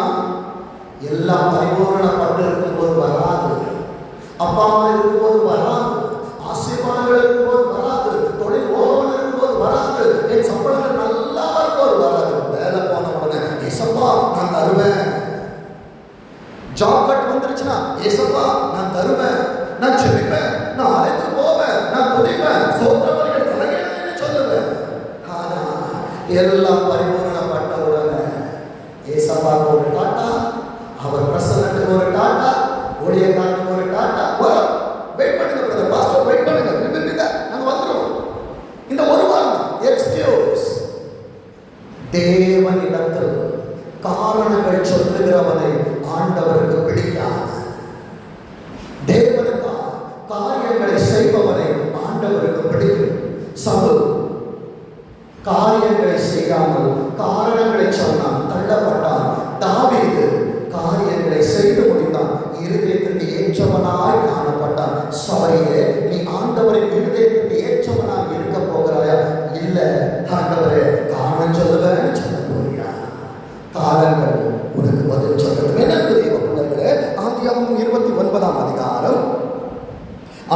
எல்லாம் பரிபூரணப்பட்டு இருக்கும் போது வராது, அப்பா அம்மா இருக்கும் போது வராது, ஆசீர்வாதங்கள் இருக்கும் போது வராது, தொழில் ஓவன் இருக்கும் போது வராது, என் சம்பளங்கள் நல்லா வரும்போது வராது. வேலை போன உடனே ஏசப்பா நான் தருவேன். ஜாப் கட் வந்துருச்சுன்னா ஏசப்பா நான் தருவேன், நான் செபிப்பேன், நான் அழைத்து போவேன், நான் துதிப்பேன், ஸ்தோத்திரங்கள் தலையேன்னு சொல்லுவேன். ஆனா எல்லாம் பரிபூரணப்பட்ட உடனே ஏசப்பாவுக்கு ஒரு டாட்டா, அவர் பிரசன்னத்துக்கு ஒரு டாட்டா, ஊழியக்காரனுக்கு ஒரு டாட்டா. வெயிட் பண்ணுங்க பாஸ்டர், வெயிட் பண்ணுங்க, நாங்க வந்துடும். இந்த ஒரு வாரம் எக்ஸ்கியூஸ். தேவனிடத்தில் காரணங்கள் சொல்லுகிறவனை ஆண்டவருக்கு பிடிக்காது. தேவனுக்கு காரியங்களை செய்பவனை ஆண்டவருக்கு பிடிக்கும். சவுல் காரியங்களை செய்யாமல் காரணங்களை சொன்னான், தள்ளப்பட்டான். தாவீது காரியங்களை செய்து முடித்தான், இருதயத்திற்கு ஏற்றவனாய் காணப்பட்டான். சபையே, நீ ஆண்டவரின் இருதயத்திற்கு ஏற்றவனாய் இருக்க போகிறாயா? இல்ல ஆண்டவரே காரணம் சொல்லுவேன்னு சொல்ல போறியா? காலங்கள் உனக்கு பதில் சொல்லணும். என்ன தேவ பிள்ளைகளே, ஆதியாகமம் 29ஆம் அதிகாரம்,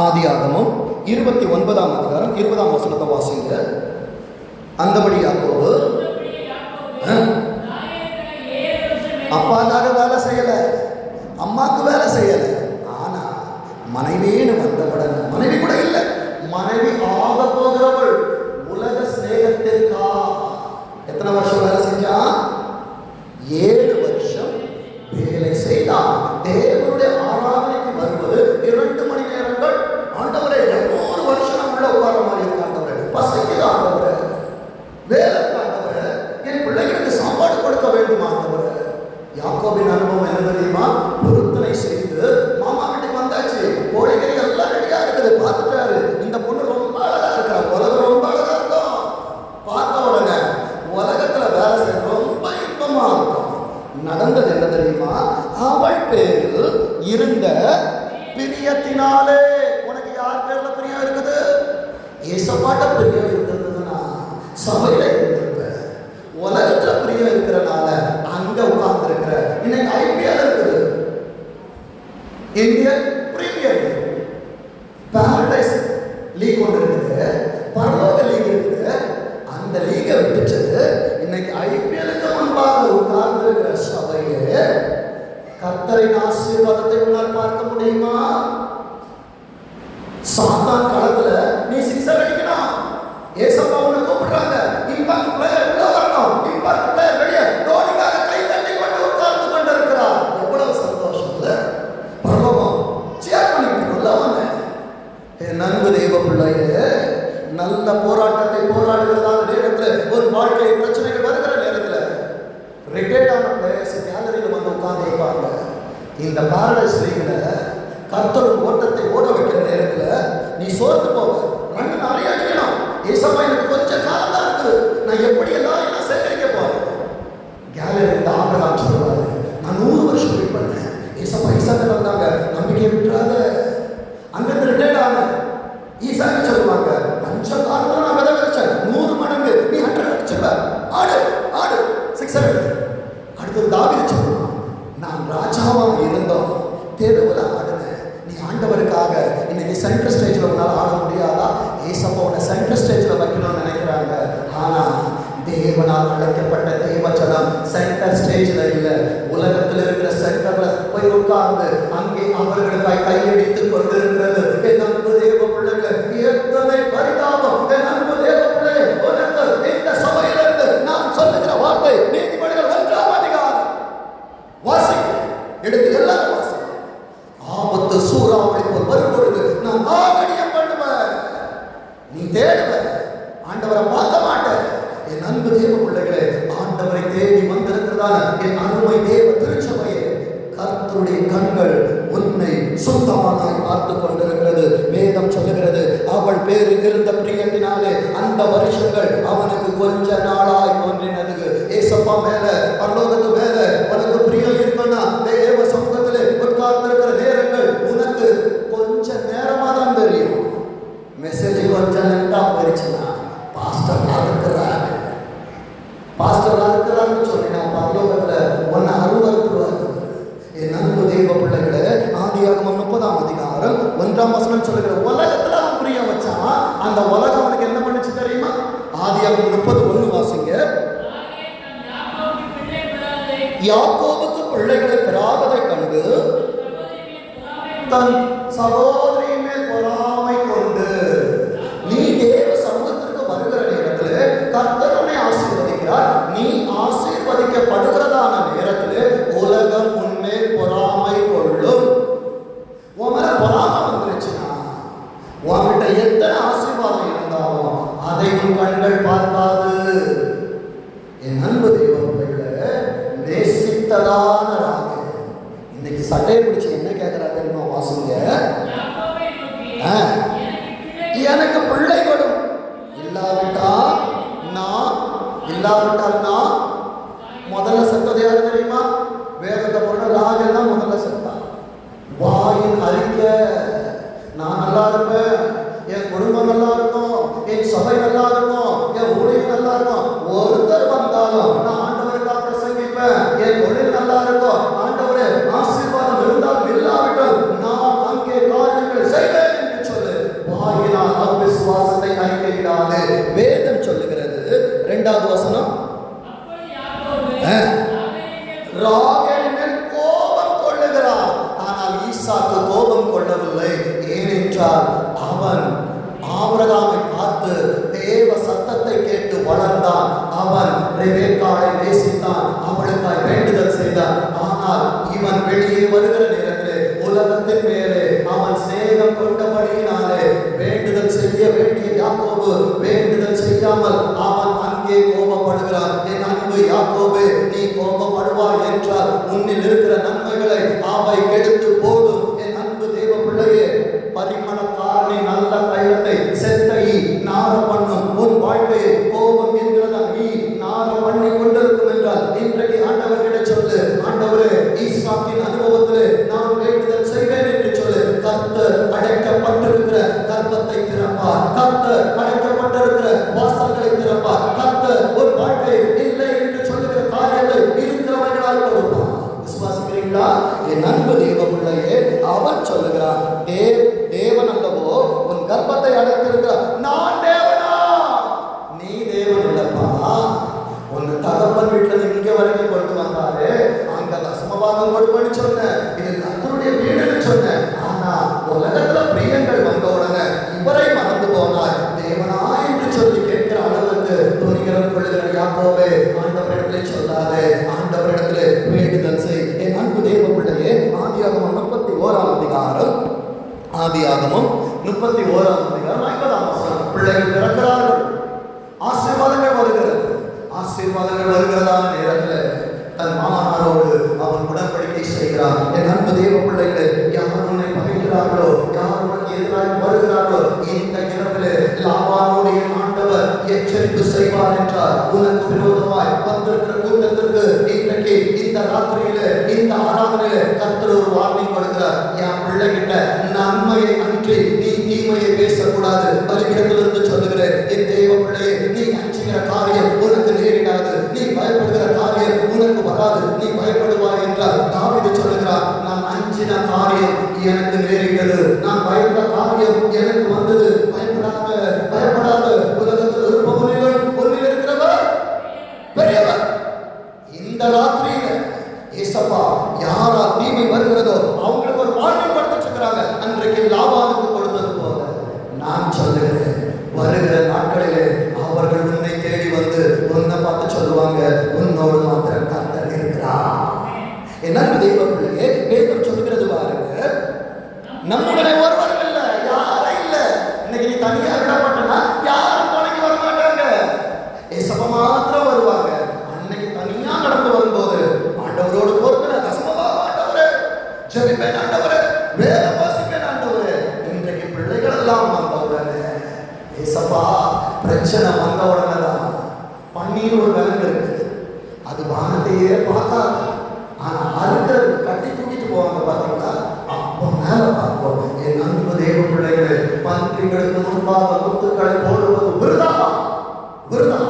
ஆதியாகமம் 29ஆம் அதிகாரம் 20ஆம் வசனத்தை வாசிங்க. அந்தபடி யாக்கோபு அப்பாக்காக வேலை செய்யல, அம்மாக்கு வேலை செய்யல. ஆனா மனைவின்னு வந்தவுடன், மனைவி கூட இல்லை, மனைவி ஆக போகிறவள் உலக சிநேகத்திற்கா எத்தனை வருஷம் வேலை செஞ்சா? 7 வருஷம் வேலை செய்தான். தேவனுடைய ஆராதனைக்கு வருவது 2 மணி நேரங்கள். ஆண்டவரே 100 வருஷம் உள்ள உட்கார மாதிரி இருக்கு ஆண்டவரே, பசைக்கு ஆண்டவரே, வேலை ஆண்டவரே, என் பிள்ளைகளுக்கு சாப்பாடு கொடுக்க வேண்டும் ஆண்டவரே. யாக்கோபின் அனுபவம் என்ன தெரியுமா? பொருத்தனை செய்து மாமா வீட்டுக்கு வந்தாச்சு, கோழிக்கறி எல்லாம் ரெடியா இருக்குது, பார்த்துட்டாரு, இந்த பொண்ணு ரொம்ப அழகா இருக்கிறா, பேரில் இருந்த பிரியத்தினாலே. உனக்கு யார் பேர்ல பிரியம் இருக்குது? ஏசப்பாட்ட பிரியம் இருந்ததுன்னா சபையில இருந்திருப்ப. உலகத்துல பிரியம் இருக்கிறனால அங்க உட்கார்ந்து இருக்கிற. இன்னைக்கு ஐபிஎல் இருக்குது, Indian Premier League, paradise league ஒன்று இருக்குது, பரலோக லீக் இருக்குது. அந்த லீகை விட்டுச்சு இன்னைக்கு ஐபிஎலுக்கு முன்பாக உட்கார்ந்து இருக்கிற சபையே கர்த்தரின் ஆசீர்வாதத்தை உன்னால் பார்க்க முடியுமா? சாத்தான் களத்துல நீ சிக்ஸர் அடிக்கணும். ஏசப்பா உன்னை கூப்பிடுறாங்க, இம்பாக்ட் பிளேயர் உள்ள வரணும், இம்பாக்ட் பிளேயர் வெளியே தோனிக்காக கை தட்டி கொண்டு உட்கார்ந்து கொண்டிருக்கிறார். எவ்வளவு சந்தோஷம் இல்ல? பரலோகம் சேர் பண்ணிட்டு உள்ள வாங்க. என் அன்பு தெய்வ பிள்ளையே, நல்ல போராட்டத்தை போராடுகிறதான நேரத்தில், ஒரு வாழ்க்கை பிரச்சனைகள் வருகிற நேரத்தில் ரிட்டையர்டான பிளேயர்ஸ் கேலரியில் வந்து உட்கார்ந்து இருப்பாங்க. இந்த பாரடைஸ் லீக்ல கர்த்தர் ஓட்டத்தை ஓட வைக்கிற நேரத்தில் நீ சோர்ந்து போவ. ரன் நிறைய அடிக்கணும். ஏசப்பா எனக்கு கொஞ்சம் காலம் தான் இருக்குது, நான் எப்படி எல்லாம் என்ன சேகரிக்க போறேன். கேலரியில் ஆபரகம் சொல்லுவாரு, நான் 100 வருஷம் வெயிட் பண்ணேன். ஏசப்பா ஈசாக்க வந்தாங்க, நம்பிக்கையை விட்டுறாத. அங்கிருந்து ரிட்டையர்ட் ஆன ஈசாக்கு சொல்லுவாங்க, பஞ்ச காலத்துல நான் விதை வச்சேன், 100 மடங்கு நீ 100 அடிச்சுவ, ஆடு ஆடு 6 அடுத்தது தாவீது சொல்லுவான், நான் ராஜாவா இருந்தோம் தெருவில் ஆடுனேன். நீ ஆண்டவருக்காக இன்னைக்கு சென்ட்ரல் ஸ்டேஜில் உன்னால் ஆட முடியாதா? ஏசப்பா உன்னை சென்ட்ரல் ஸ்டேஜில் வைக்கணும்னு நினைக்கிறாங்க. ஆனால் தேவனால் அழைக்கப்பட்ட தேவஜனம் சென்டர் ஸ்டேஜில் இல்லை, உலகத்தில் இருக்கிற சென்டர்ல போய் உட்கார்ந்து அங்கே அவர்களுக்காய் கையடித்து கொண்டிருக்கிறது. என் அன்பு தேவ பிள்ளைகளை, எத்தனை பரிதாபம்! என் அன்பு தேவ பிள்ளையை, உனக்கு இந்த சபையிலிருந்து நான் சொல்லுகிற வார்த்தை நீதிமொழிகள் 1ஆம் அதிகாரம் வாசி, எடுத்து எல்லாரும் வாசி. ஆபத்து சூறாவளி போல் வரும் பொழுது நான் ஆகடியம் பண்ணுவேன், நீ தேடுவ, ஆண்டவரை பார்க்க மாட்டேன். என் அன்பு தேவ பிள்ளைகளே, ஆண்டவரை தேடி வந்திருக்கிறதான என் அருமை தேவ திருச்சபையே, கர்த்தருடைய கண்கள் உன்னை சுத்தமானாய் பார்த்து கொண்டிருக்கிறது. வேதம் சொல்லுகிறது, அவள் பேரில் இருந்த பிரியத்தினாலே அந்த வருஷங்கள் அவனுக்கு கொஞ்ச நாளாய் தோன்றினது. ஏசப்பா மேல, பரலோகத்து மேல உனக்கு பிரியம் இருக்குன்னா தேவ சமூகத்திலே உட்கார்ந்திருக்கிற நேரங்கள் உனக்கு கொஞ்ச நேரமா தான் தெரியும். மெசேஜ் கொஞ்சம் லெண்டா போயிடுச்சுன்னா பாஸ்டர் இருக்கிறார், பாஸ்டர் இருக்கிறான்னு சொன்னா பரலோகத்துல உன்னை அருவருத்துவார். என் அன்பு தெய்வ பிள்ளைகளே, ஆதியாகமம் 30ஆம் அதிகாரம் 1ஆம் வசனம் சொல்லுகிற, உலகத்துல அவன் பிரியம் வச்சான், அந்த உலகம் அவனுக்கு என்ன பண்ணுச்சு தெரியுமா? ஆதியாகமம் 30:1 வாசிங்க. யாக்கோபுக்கு பிள்ளைகளை பெறாததை கண்டு தன் சகோதரியின் மேல் பொறாமை கொண்டு. நீ தேவ சமூகத்திற்கு வருகிற நேரத்தில் கர்த்தர் உன்னை ஆசீர்வதிக்கிறார். நீ ஆசீர்வதிக்கப்படுகிறதான நேரத்தில் உலகம் உன்மேல் பொறாமை கொள்ளும். உன் மேல பொறாமை வந்துருச்சுன்னா உன்கிட்ட எத்தனை ஆசீர்வாதம் இருந்தாலும் அதை உன் கண்கள் பார்க்காது. என் அன்பு தெய்வ பிள்ளைகளை, நேசித்ததான ராகு இன்னைக்கு சட்டையை பிடிச்சி என்ன கேட்கிறா தெரியுமா? வாசுங்க, எனக்கு பிள்ளை கொடும், இல்லாவிட்டால் நான். முதல்ல செத்தது யாரு தெரியுமா? வேதத்தை பொருள் ராகெல்லாம் முதல்ல செத்தான். வாயின் அறிக்கை, நான் நல்லா இருப்பேன், என் குடும்பம் நல்லா இருக்கும், என் சபை நல்லா இருக்கும், என் ஊழியம் நல்லா இருக்கும். ஒருத்தர் வந்தாலும் நான் ஆண்டவருக்காக பிரசங்கிப்பேன், என் தொழில் நல்லா இருக்கும், ஆண்டவரே ஆசீர்வாதம் இருந்தாலும் இல்லாவிட்டால் நான் அங்கே காரியங்கள் செய்வேன் என்று சொல்லு. வாயினால் அவிசுவாசத்தை அறிக்கையிடாது. வேதம் சொல்லுகிறது 2வது வசனம், ராகேலின் மேல் கோபம் கொள்ளுகிறார், ஆனால் ஈசாக்கு கோபம் கொள்ளவில்லை. ஏனென்றால் அவன் ஆபிரகாமை பார்த்து தேவ சத்தத்தை கேட்டு வளர்ந்தான். அவன் ரெபெக்காளை நேசித்தான், அவளுக்காய் வேண்டுதல் செய்தான். ஆனால் இவன் வெளியே வருகிற நேரத்திலே உலகத்தின் மேலே அவன் சிநேகம் கொண்டபடியினாலே வேண்டுதல் செய்ய வேண்டிய யாக்கோபு வேண்டுதல் செய்யாமல் அவன் அங்கே கோபப்படுகிறான். என் அன்பு யாக்கோபு, நீ கோபப்படுவாய் என்றால் உன்னில் இருக்கிற நன்மைகளை அவை கெடுத்து போடும். என் அன்பு தேவ பிள்ளையே, பரிமளக்காரனை நல்ல தைலத்தை செத்தை நார பண்ணும். உன் வாழ்க்கையை கோபம் என்கிறதா நீ நார பண்ணி கொண்டிருக்கும் என்றால் இன்றைக்கு ஆண்டவர்கிட்ட சொல்லு, ஆண்டவரே ஈசாக்கின் அனுபவத்திலே அன்பு தேவ பிள்ளையே, அவன் சொல்லுகிறான், தேவன் அல்லவோ உன் கர்ப்பத்தை அடைத்திருக்கிறார். நான் தேவனா? நீ தேவன் இல்லப்பா. உன் தகப்பன் வீட்டுல இங்க வரைக்கும் கொண்டு வந்தாரு, அங்க தசமபாகம் கொடுப்பேன்னு சொன்ன, இது கர்த்தருடைய வீடுன்னு சொன்ன. ஆனா உலகத்துல பிரியங்கள் வந்த உடனே இவரை மறந்து போனார். தேவனா என்று சொல்லி கேட்கிற அளவுக்கு துணிகரம் கொள்ளுகிற யாக்கோபே, ஆண்டவரிடத்திலே சொல்லாதே, ஆண்டவரிடத்திலே வேண்டுதல் செய். என் அன்பு தேவ பிள்ளையே, ஆதியாகமம் 31ஆம் அதிகாரம், ஆதியாகமம் 31ஆம் அதிகாரம் 50ஆம் வசனம். பிள்ளைகள் பிறக்கிறார்கள், ஆசீர்வாதங்கள் வருகிறது. ஆசீர்வாதங்கள் வருகிறதான நேரத்தில் தன் மாமனாரோடு அவன் உடன்படிக்கை செய்கிறான். என் அன்பு தேவ பிள்ளைகளே, யார் உன்னை பகைக்கிறார்களோ, யார் உனக்கு எதிராக வருகிறார்களோ, இந்த இரவிலே லாபானோடு என் ஆண்டவர் எச்சரிப்பு செய்வார் என்றார். உனக்கு விரோதமாய் வந்திருக்கிற கூட்டத்திற்கு இன்றைக்கு இந்த ராத்திரியில இந்த ஆராதனையில கர்த்தர் ஒரு வார்னிங் கொடுக்கிறார். என் பிள்ளைகிட்ட நன்மையை அன்றி நீ தீமையை பேசக்கூடாது. பலிபீடத்திலிருந்து சொல்லுகிறேன், என் தேவ பிள்ளையே, நீ அஞ்சுகிற காரியம் உனக்கு நேரிடாது, நீ பயப்படுகிற காரியம் உனக்கு வராது, நீ பயப்படுவாய் என்றார். தாவீது சொல்லுகிறார், நான் அஞ்சின காரியம் எனக்கு நேரிட்டது, நான் பயந்த காரியம் எனக்கு வந்தது. பயப்படாத, பயப்படாத, உலகத்தில் இருப்பவர்கள் ஒன்றில் இருக்கிறவர் பெரியவர். இந்த ராத்திரியில ஏசப்பா யாரா தீமை வருகிறதோ அவங்களுக்கு ஒரு வாழ்க்கை படுத்திருக்கிறாங்க. அன்றைக்கு லாபானுக்கு கொடுத்தது போல நான் சொல்லுகிறேன், வருகிற நாட்களிலே அவர்கள் உன்னை தேடி வந்து உன்னை பார்த்து சொல்லுவாங்க, உன்னோடு மாத்திரம் கர்த்தர் இருக்கிறார். என்ன தெய்வ பிள்ளையே, வேதம் சொல்லுகிறது பாருங்க, நம்முடைய ஒருவரும் இல்லை, யாரும் இல்லை. இன்னைக்கு நீ தனியா விடப்பட்டனா யாரும் துணைக்கு வர மாட்டாங்க, ஏசப்பா மாத்திரம் வருவாங்க. அன்னைக்கு தனியா நடந்து வரும்போது ஆண்டவரோடு பொறுக்கிற தசமமாக ஆண்டவரே, ஜெபிப்பேன் ஆண்டவரே, வேதம் வாசிப்பேன் ஆண்டவரே. இன்றைக்கு பிள்ளைகள் எல்லாம் வந்த உடனே ஏசப்பா பிரச்சனை வந்த உடனே தான் பன்னீர் ஒரு விலங்கு இருக்குது, அது வானத்தையே பார்க்காது, ஆனா அறுக்கிறது கட்டி தூக்கிட்டு போவாங்க பார்த்தீங்களா, அப்போ மேல பார்ப்போம். என் அன்பு தேவ பிள்ளைகளே, பன்றிகளுக்கு முன்பாக முத்துக்களை போடுவது விருதா, விருதா.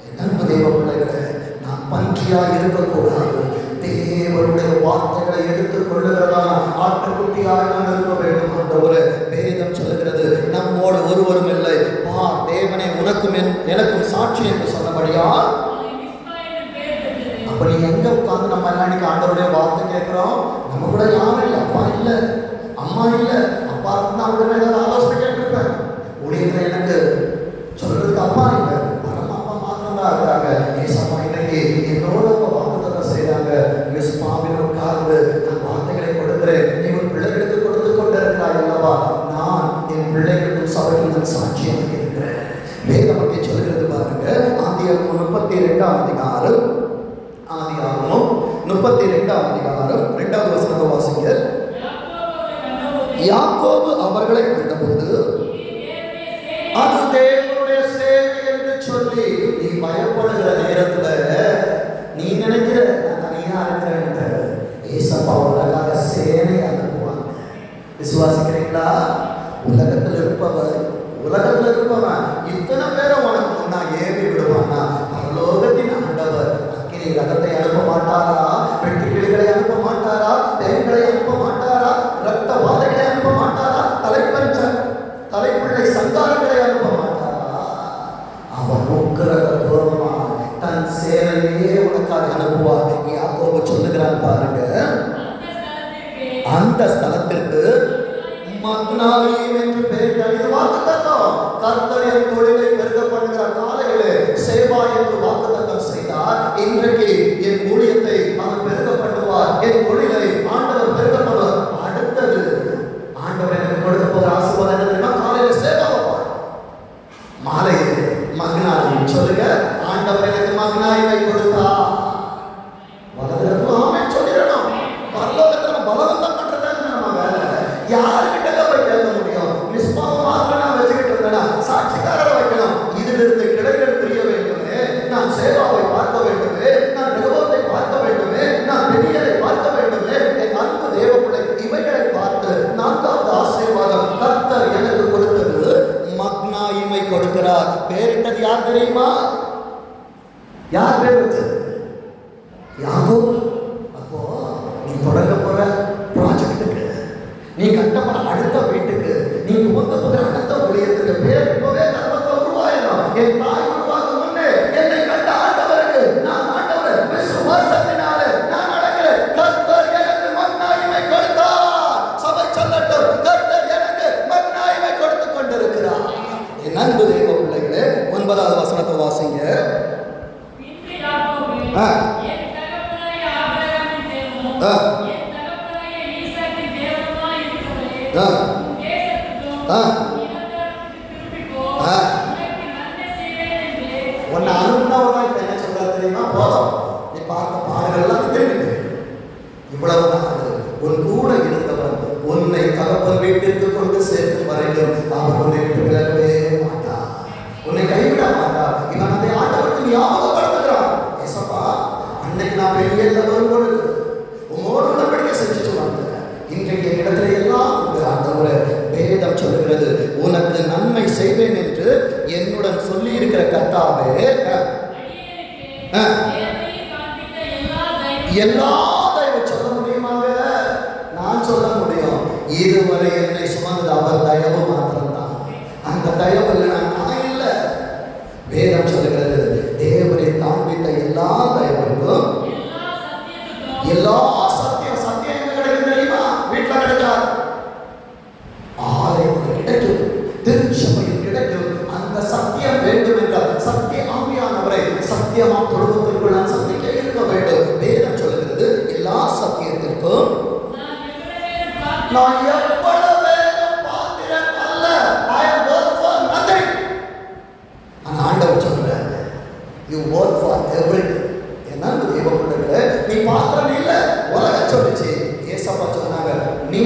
என் அன்பு தேவ பிள்ளைகளே, நான் பன்றியா இருக்கக்கூடாது, தேவனுடைய வார்த்தைகளை எடுத்துக் கொள்ளுகிறதா ஆட்டுக்குட்டியாக நான் இருக்க வேண்டும் என்ற ஒரு வேதம் சொல்லுகிறது. நம்மோடு ஒருவரும் இல்லை, பார் தேவனே உனக்கும் எனக்கும் சாட்சி என்று சொன்னபடியா. அப்ப நீ எங்க உட்கார்ந்து நம்ம எல்லாம் இன்னைக்கு ஆண்டவருடைய வார்த்தை கேட்கிறோம்? நம்ம கூட யாரும் இல்லை, அப்பா இல்லை, அம்மா இல்லை. அப்பா இருந்தா உடனே ஏதாவது ஆலோசனை கேட்டிருப்பேன். ஊழியத்துல எனக்கு சொல்றதுக்கு அப்பா இல்லை, பரம அப்பா மாத்திரம் தான் இருக்கிறாங்க. ஏசப்பா இன்னைக்கு என்னோட வாக்குத்தத்தை செய்யறாங்க. மிஸ் பாவின் உட்கார்ந்து நான் வார்த்தைகளை கொடுக்கிறேன், நீ உன் பிள்ளைகளுக்கு கொடுத்து கொண்டு இருக்கிறாய் அல்லவா, நான் என் பிள்ளைகளுக்கும் சபைகளுக்கும் சாட்சியாக இருக்கிறேன். வேதம் பற்றி சொல்லுகிறது பாருங்க, ஆதியாகமம் 32ஆம் அதிகாரம், ஆதியாகமம் 32ஆம் அதிகாரம் 2வது வசனத்தை வாசிங்க. யாக்கோபு அவர்களை கண்டபோது அது தேவனுடைய சேவை என்று சொல்லி, நீ பயப்படுகிற நேரத்துல நீ நினைக்கிற நான் தனியா இருக்கிறேன், ஏசப்பா உனக்காக சேனை அனுப்புவாங்க. விசுவாசிக்கிறீங்களா? உலகத்தில் இருப்பவன் இத்தனை பேரை உனக்கு முன்னா ஏவி விடுவானா? பரலோகத்தின் ஆண்டவர் அக்கினி ரகத்தை அனுப்ப மாட்டாரா? வெட்டி கிளிகளை அனுப்ப மாட்டாரா? தேன்களை அனுப்ப மாட்டாரா? ரத்த வாதைகளை அனுப்ப மாட்டாரா? தலைப்பிள்ளை சங்காரங்களை அனுப்ப மாட்டாரா? அவன் உக்கிரகபூர்வமா தன் சேனையே உனக்காக அனுப்புவார். யாக்கோபு சொல்லுகிறான் பாருங்க, அந்த ஸ்தலத்திற்கு மக்னாயீம் என்று பெயரிட்டார். இது வாக்குத்தத்தம். கர்த்தர் என் தொழிலை பெருக பண்ணுகிற காலையிலே சேவா என்று வாக்குத்தத்தம் செய்தார். இன்றைக்கு என் ஊழியத்தை அவர் பெருக பண்ணுவார், என் தொழிலை ஆண்டவர் பெருக பண்ணுவார். அடுத்தது ஆண்டவர் எனக்கு கொடுக்க போகிற ஆசீர்வாதம் என்ன தெரியுமா? காலையில சேவா வைப்பார், மாலையில் மக்னாயீம். சொல்லுங்க, ஆண்டவர் எனக்கு மக்னாயீமை கொடுத்தா. வலதுல ஆமே சொல்லிடணும். பரலோகத்துல பலவந்தம் பண்றதுதான் நம்ம வேலை. யாருக்கிட்ட போய் கேட்க முடியும்? மிஸ்பாவை மாத்திரம் நான் வச்சுக்கிட்டு இருந்தேன்னா சாட்சிக்காரரை வைக்கணும். இதிலிருந்து கிளைகள் பிரிய வேண்டுமே, நான் சேவாவை பார்க்க வேண்டுமே, நான் நிறுவனத்தை பார்க்க வேண்டுமே, நான் பெரியதை பார்க்க வேண்டுமே. என் அன்பு தேவ பிள்ளை, இவைகளை பார்த்து 4வது ஆசீர்வாதம் கர்த்தர் எனக்கு கொடுத்தது மக்னாயீமை கொடுக்கிறார். பேரிட்டது யார் தெரியுமா? யார் பேர் வச்சது? யாக்கோபு. அப்போ நீ தொடங்க போற உன்னை அனுப்புனவதான் இப்ப என்ன சொல்றாரு தெரியுமா? போதும், நீ பார்த்த பாடுகள்லாம் திரும்பி இவ்வளவுதான். உன் கூட இருந்தவன் உன்னை தகப்பன் வீட்டிற்கு கொண்டு சேர்க்கும் வரைக்கும் அவர் உன்னை விட்டு விலகவே மாட்டார், உன்னை கைவிட மாட்டார். இவன் அதை ஆண்டவருக்கு ஞாபகப்படுத்துகிறான். ஏசப்பா, அன்னைக்கு நான் வெளியே வரும்பொழுது உங்களோட உடன்படிக்கை செஞ்சுட்டு வந்தேன். இன்றைக்கு என்னிடத்துல எல்லாம் அந்த ஒரு வேதம் சொல்லுகிறது, உனக்கு நன்மை செய்வேன் என்று என்னுடன் சொல்லி இருக்கிற கர்த்தாவே எல்லா தயவு சொல்ல முடியுமாங்க? நான் சொல்ல முடியும். இதுவரை என்னை சுமந்தது அவர் தயவு மாத்திரம்தான். அந்த தயவு இல்லை, நான் இல்லை. வேதம் சொல்லுகிறது, தேவரை காண்பித்த எல்லா தயவுக்கும் எல்லா சத்தியம். சத்தியம் எங்க கிடைக்கும் தெரியுமா? வீட்டில் கிடைக்காது, ஆலயத்தில் கிடைக்கும், திருச்சபையில் கிடைக்கும். அந்த சத்தியம் வேண்டும் என்றால் சத்திய ஆவியானவரை சத்தியமா தொழுவத்திற்குள் நான் சந்திக்க இருக்க வேண்டும். வேதம் சொல்லுகிறது, எல்லா சத்தியத்திற்கும் நான் எவ்வளவு வேதம் பாத்திரன் அல்ல. I am worth for nothing. நான் ஆண்டவர் சொல்றேன், you worth for everything. என்ன தேவப்பட்டவர்களே, நீ பாத்திரம் இல்ல, உலகம் சொல்லுச்சு. ஏசப்பா சொன்னாங்க, நீ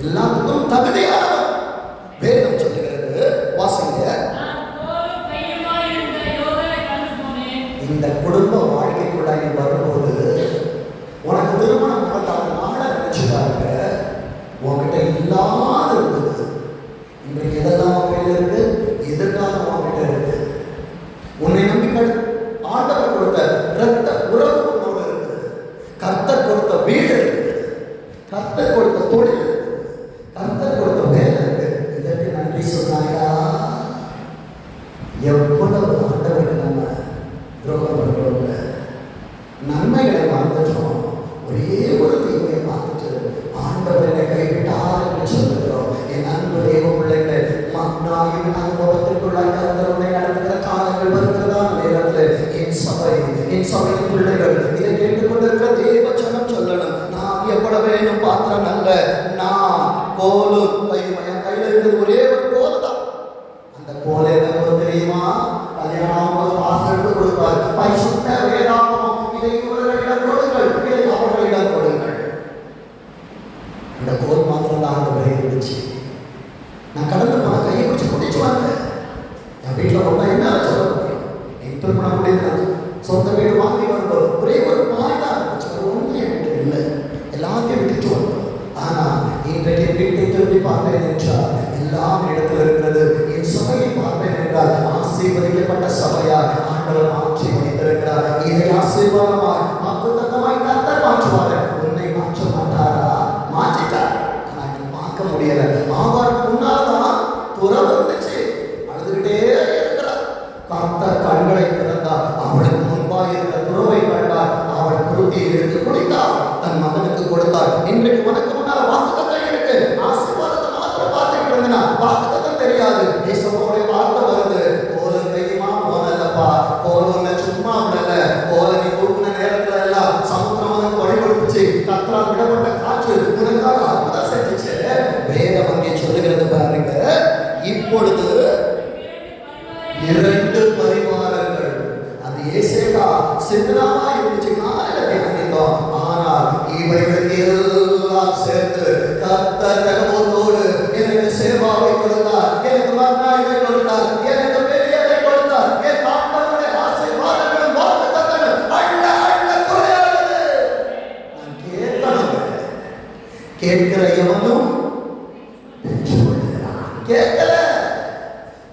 எல்லாத்துக்கும் தகுதியானவன். வேதம் சொல்லுகிறது, வாசிங்க. இந்த குடும்ப வாழ்க்கைக்குள்ள நீ வரும்போது உனக்கு திருமணம் நடக்காத நாளை நினைச்சு பாருங்க. உன்கிட்ட இல்லாத இருந்தது, இன்றைக்கு எதெல்லாம் உன்கிட்ட இருக்கு, எதிர்காலம் உன்கிட்ட இருக்கு. உன்னை நம்பி ஆண்டவர் கொடுத்த இரத்த உறவு உன்னோடு இருக்குது. கர்த்தர் கொடுத்த வீடு இருக்குது, கர்த்தர் கொடுத்த தொழில் இருக்குது, கர்த்தர் கொடுத்த வேலை இருக்கு. இதற்கு நன்றி சொன்னாயா? எவ்வளவு ஆண்டவருக்கு நம்ம துரோகம் பண்றோம், நன்மைகளை மறந்துட்டோம். ஒரே ஒரு தீமையை பார்த்துட்டு ஆண்டவர் என்னை கைவிட்டார் என்று சொல்லுகிறோம். என் அன்பு தேவ பிள்ளைகளை, மன்னாயின் அனுபவத்திற்குள்ளாய் கர்த்தர் உன்னை நடத்துகிற காலங்கள் வருகிறதான நேரத்தில் என் சபையின் பிள்ளைகள் இதை கேட்டுக்கொண்டிருக்கிற தேவ ஜனம் சொல்லணும், நான் எவ்வளவு வேணும் பாத்திரம் அல்ல, நான் கோலும் என் கையில் இருந்தது ஒரே ஒரு கோல் தான். அந்த கோல் என்ன தெரியுமா? கல்யாணம் பாத்திரத்து கொடுப்பார். பரிசுத்த வேதாகமம், இதை இவர்களிடம் கொடுங்கள், இதை அவர்களிடம் கொடுங்கள். இந்த கோல் மாத்திரம் தான் ஆண்டவரே இருந்துச்சு. நான் கடந்து போன கையை பிடிச்சி குடிச்சு வந்தேன். என் வீட்டில் ஒன்றா என்ன சொல்ல முடியும்? என் திருமணம் முடிந்து சொந்த வீடு வாங்கி வரும்போது ஒரே ஒரு பாய் தான் இருந்துச்சு, ஒரு ஒன்று என் வீட்டில் இல்லை. எல்லாத்தையும் விட்டுட்டு வந்தோம். ஆனால் இன்றைக்கு வீட்டை திரும்பி பார்த்தேன் என்றால் எல்லாம் இடத்தில் இருக்கிறது. என் சபையை பார்ப்பேன் என்றால் ஆசீர்வதிக்கப்பட்ட சபையார் ஆண்டவர் மாற்றி வைத்திருக்கிறார். இதை ஆசீர்வாதமாய் அற்புதமாய் கர்த்தர் மாற்றுவார். உன்னை மாற்ற மாட்டாரா? மாற்றிட்டார். ஆனால் இதை பார்க்க முடியல. ஆவாருக்கு முன்னால்தான் துறவு இருந்துச்சு, அழுதுகிட்டே இருக்கிறார். கர்த்தர் கண்களை திறந்தார், அவளுக்கு முன்பாக இருக்கிற துறவை கண்டார். அவள் குருதியை எடுத்து குடித்தார், தன் மகனுக்கு கொடுத்தார். இன்றைக்கு உனக்கு முன்னால வாக்குத்தத்தம் இருக்கு. ஆசீர்வாதத்தை மாத்திரம் பார்த்துக்கிட்டு இருந்தேன்னா வாக்குத்தத்தம் தெரியாது. தேசத்தோட வார்த்தை வருது, கோலு கையுமா போனல்லப்பா, கோல் ஒன்ன சும்மா விடல, கோல நீ தூக்குன நேரத்துல எல்லாம் சமுத்திரம் உனக்கு வழிபடுத்துச்சு, கர்த்தரால் விடப்பட்ட காற்று உனக்காக அற்புதம் செஞ்சுச்சு. வேதம் அங்கே சொல்லுகிறது பாருங்க, இப்பொழுது 2 பரிவாரங்கள், அது ஏசேக்கா சித்தனாமா இருந்துச்சு, காலையில தியானித்தோம். ஆனால் இவைகளுக்கு எல்லாம் சேர்த்து கர்த்தர் தகவலோடு எனக்கு சேவாவை கொடுத்தார், எனக்கு மன்னாவை கொடுத்தார், எனக்கு பெரியதை கொடுத்தார். என் ஆண்டவருடைய ஆசீர்வாதங்களும் வாக்குத்தத்தங்களும் அள்ள அள்ள குறையாதது. நான் கேட்கணும், கேட்கிற எவனும் பெற்றுக்கொள்கிறான். கேட்கல,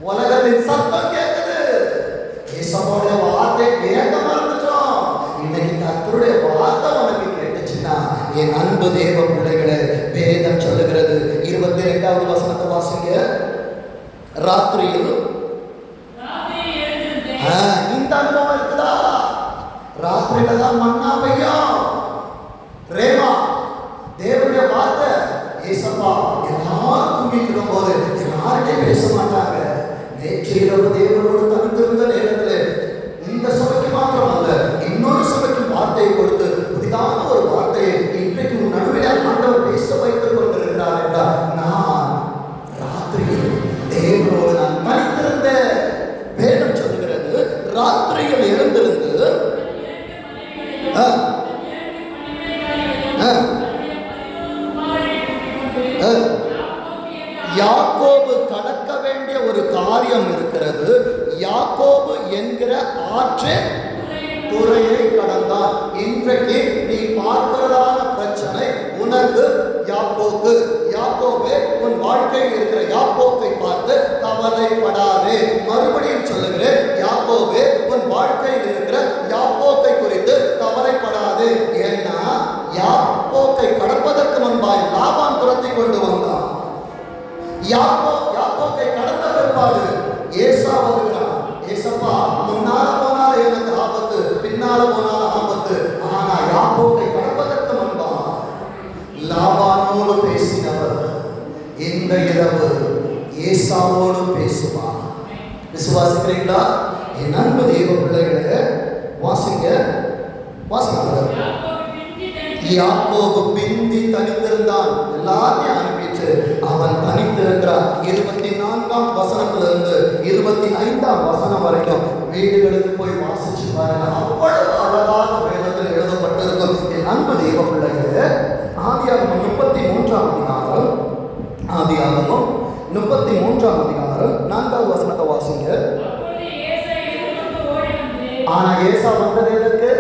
உலகத்தின் சத்தம் கேட்குது, இயேசுவோட வார்த்தை கேட்க மறந்துட்டோம். இன்னைக்கு கர்த்தருடைய வார்த்தை உனக்கு கேட்டுச்சுன்னா என் அன்பு தேவ பிள்ளைகளே, வேதம் சொல்லுகிறது 22வது வசனத்தை வாசிங்க. ராத்திரியில் இந்த அனுபவம் இருக்குதா? ராத்திரியில தான் மன்னா பெய்யும். ரேமா தேவனுடைய வார்த்தை. ஏசப்பா எல்லாரும் தூங்கிட்டு இருக்கும் போது யாருமே பேச மாட்டாங்க. நேற்று இரவு தேவனோடு தனித்திருந்த நேரத்தில் இந்த சபைக்கு மாத்திரம் அல்ல, இன்னொரு சபைக்கு வார்த்தையை கொடுத்து புதிதான ஒரு வார்த்தையை இன்றைக்கு நடுவில் ஆண்டவர் பேச வைத்துக் கொண்டிருக்கிறார் என்றால் நான் யாக்கோபு கடக்க வேண்டிய ஒரு காரியம் இருக்கிறது. யாக்கோபு என்கிற ஆற்றின் துறையை கடந்தான். இன்றைக்கு நீ பார்க்கிறதான பிரச்சனை உனக்கு யாக்கோபு. யாக்கோபே, உன் வாழ்க்கையில் இருக்கிற யாக்கோபை பார்த்து கவலைப்படாதே. மறுபடியும் சொல்லுகிறேன், யாக்கோபே, உன் வாழ்க்கையில் இருக்கிற யாக்கோபை குறித்து கவலைப்படாதே. ஏன்னா யாக்கோபை கடப்பதற்கு முன்பாய் லாபான் துரத்தி கொண்டு வந்தான். யாக்கோபை கடந்த பிற்பாடு ஏசா வருகிறான். ஏசப்பா, முன்னால போனால எனக்கு ஆபத்து, பின்னால போனால ஆபத்து. ஆனா யாக்கோபை கடப்பதற்கு முன்பா லாபானோடு பேசினவர் இந்த இரவு ஏசாவோடு பேசுவார். விசுவாசிக்கிறீங்களா? என் அன்பு தெய்வ பிள்ளைகளே, வாசிங்க வாசிங்க. யாக்கோபு பிந்தி தனித்திருந்தான். எல்லாத்தையும் அனுப்பிச்சு அவன் தனித்திருக்கிறான். 24ஆம் வசனத்திலிருந்து 25ஆம் வசனம் வரைக்கும் வீடுகளுக்கு போய் வாசிச்சு பாருங்க. அவ்வளவு அழகாக வேதத்தில் எழுதப்பட்டிருக்கும். என் அன்பு தெய்வ பிள்ளைகளே, ஆதியாகமம் 33ஆம் அதிகாரம், ஆதியாகமம் 33ஆம் அதிகாரம் 4வது வசனத்தை வாசிங்க. ஆனா ஏசா வந்தது எதற்கு?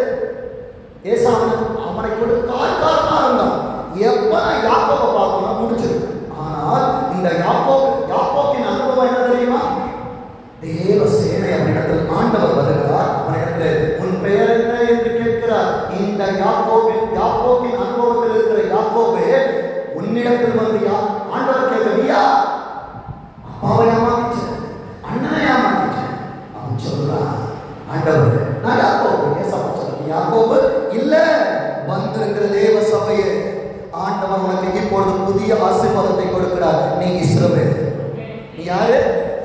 ஏசா அவனை கூட காரணமா இருந்தான். எப்ப யாக்கோபை பார்க்கணும் முடிச்சிருக்கு. ஆனால் இந்த யாக்கோபின் அனுபவம் என்ன தெரியுமா? தேவ சேனை அவனிடத்தில் ஆண்டவர் வருகிறார். அவனிடத்தில் உன் பெயர் என்ன என்று கேட்கிறார். இந்த யாக்கோபின் அனுபவத்தில் இருக்கிற யாக்கோபே, உன்னிடத்தில் வந்து ஆண்டவர் கேட்கறியா? அப்பாவை ஏமாத்திச்சு, அண்ணனை ஏமாத்திச்சு. அவன் சொல்றான், ஆண்டவர் நான் யாக்கோபு. யாக்கோபு இல்ல, வந்திருக்கிற தேவ சபையே, ஆண்டவர் உனக்கு இப்பொழுது புதிய ஆசீர்வாதத்தை கொடுக்கிறார். நீ இஸ்ரவேல். நீ யாரு?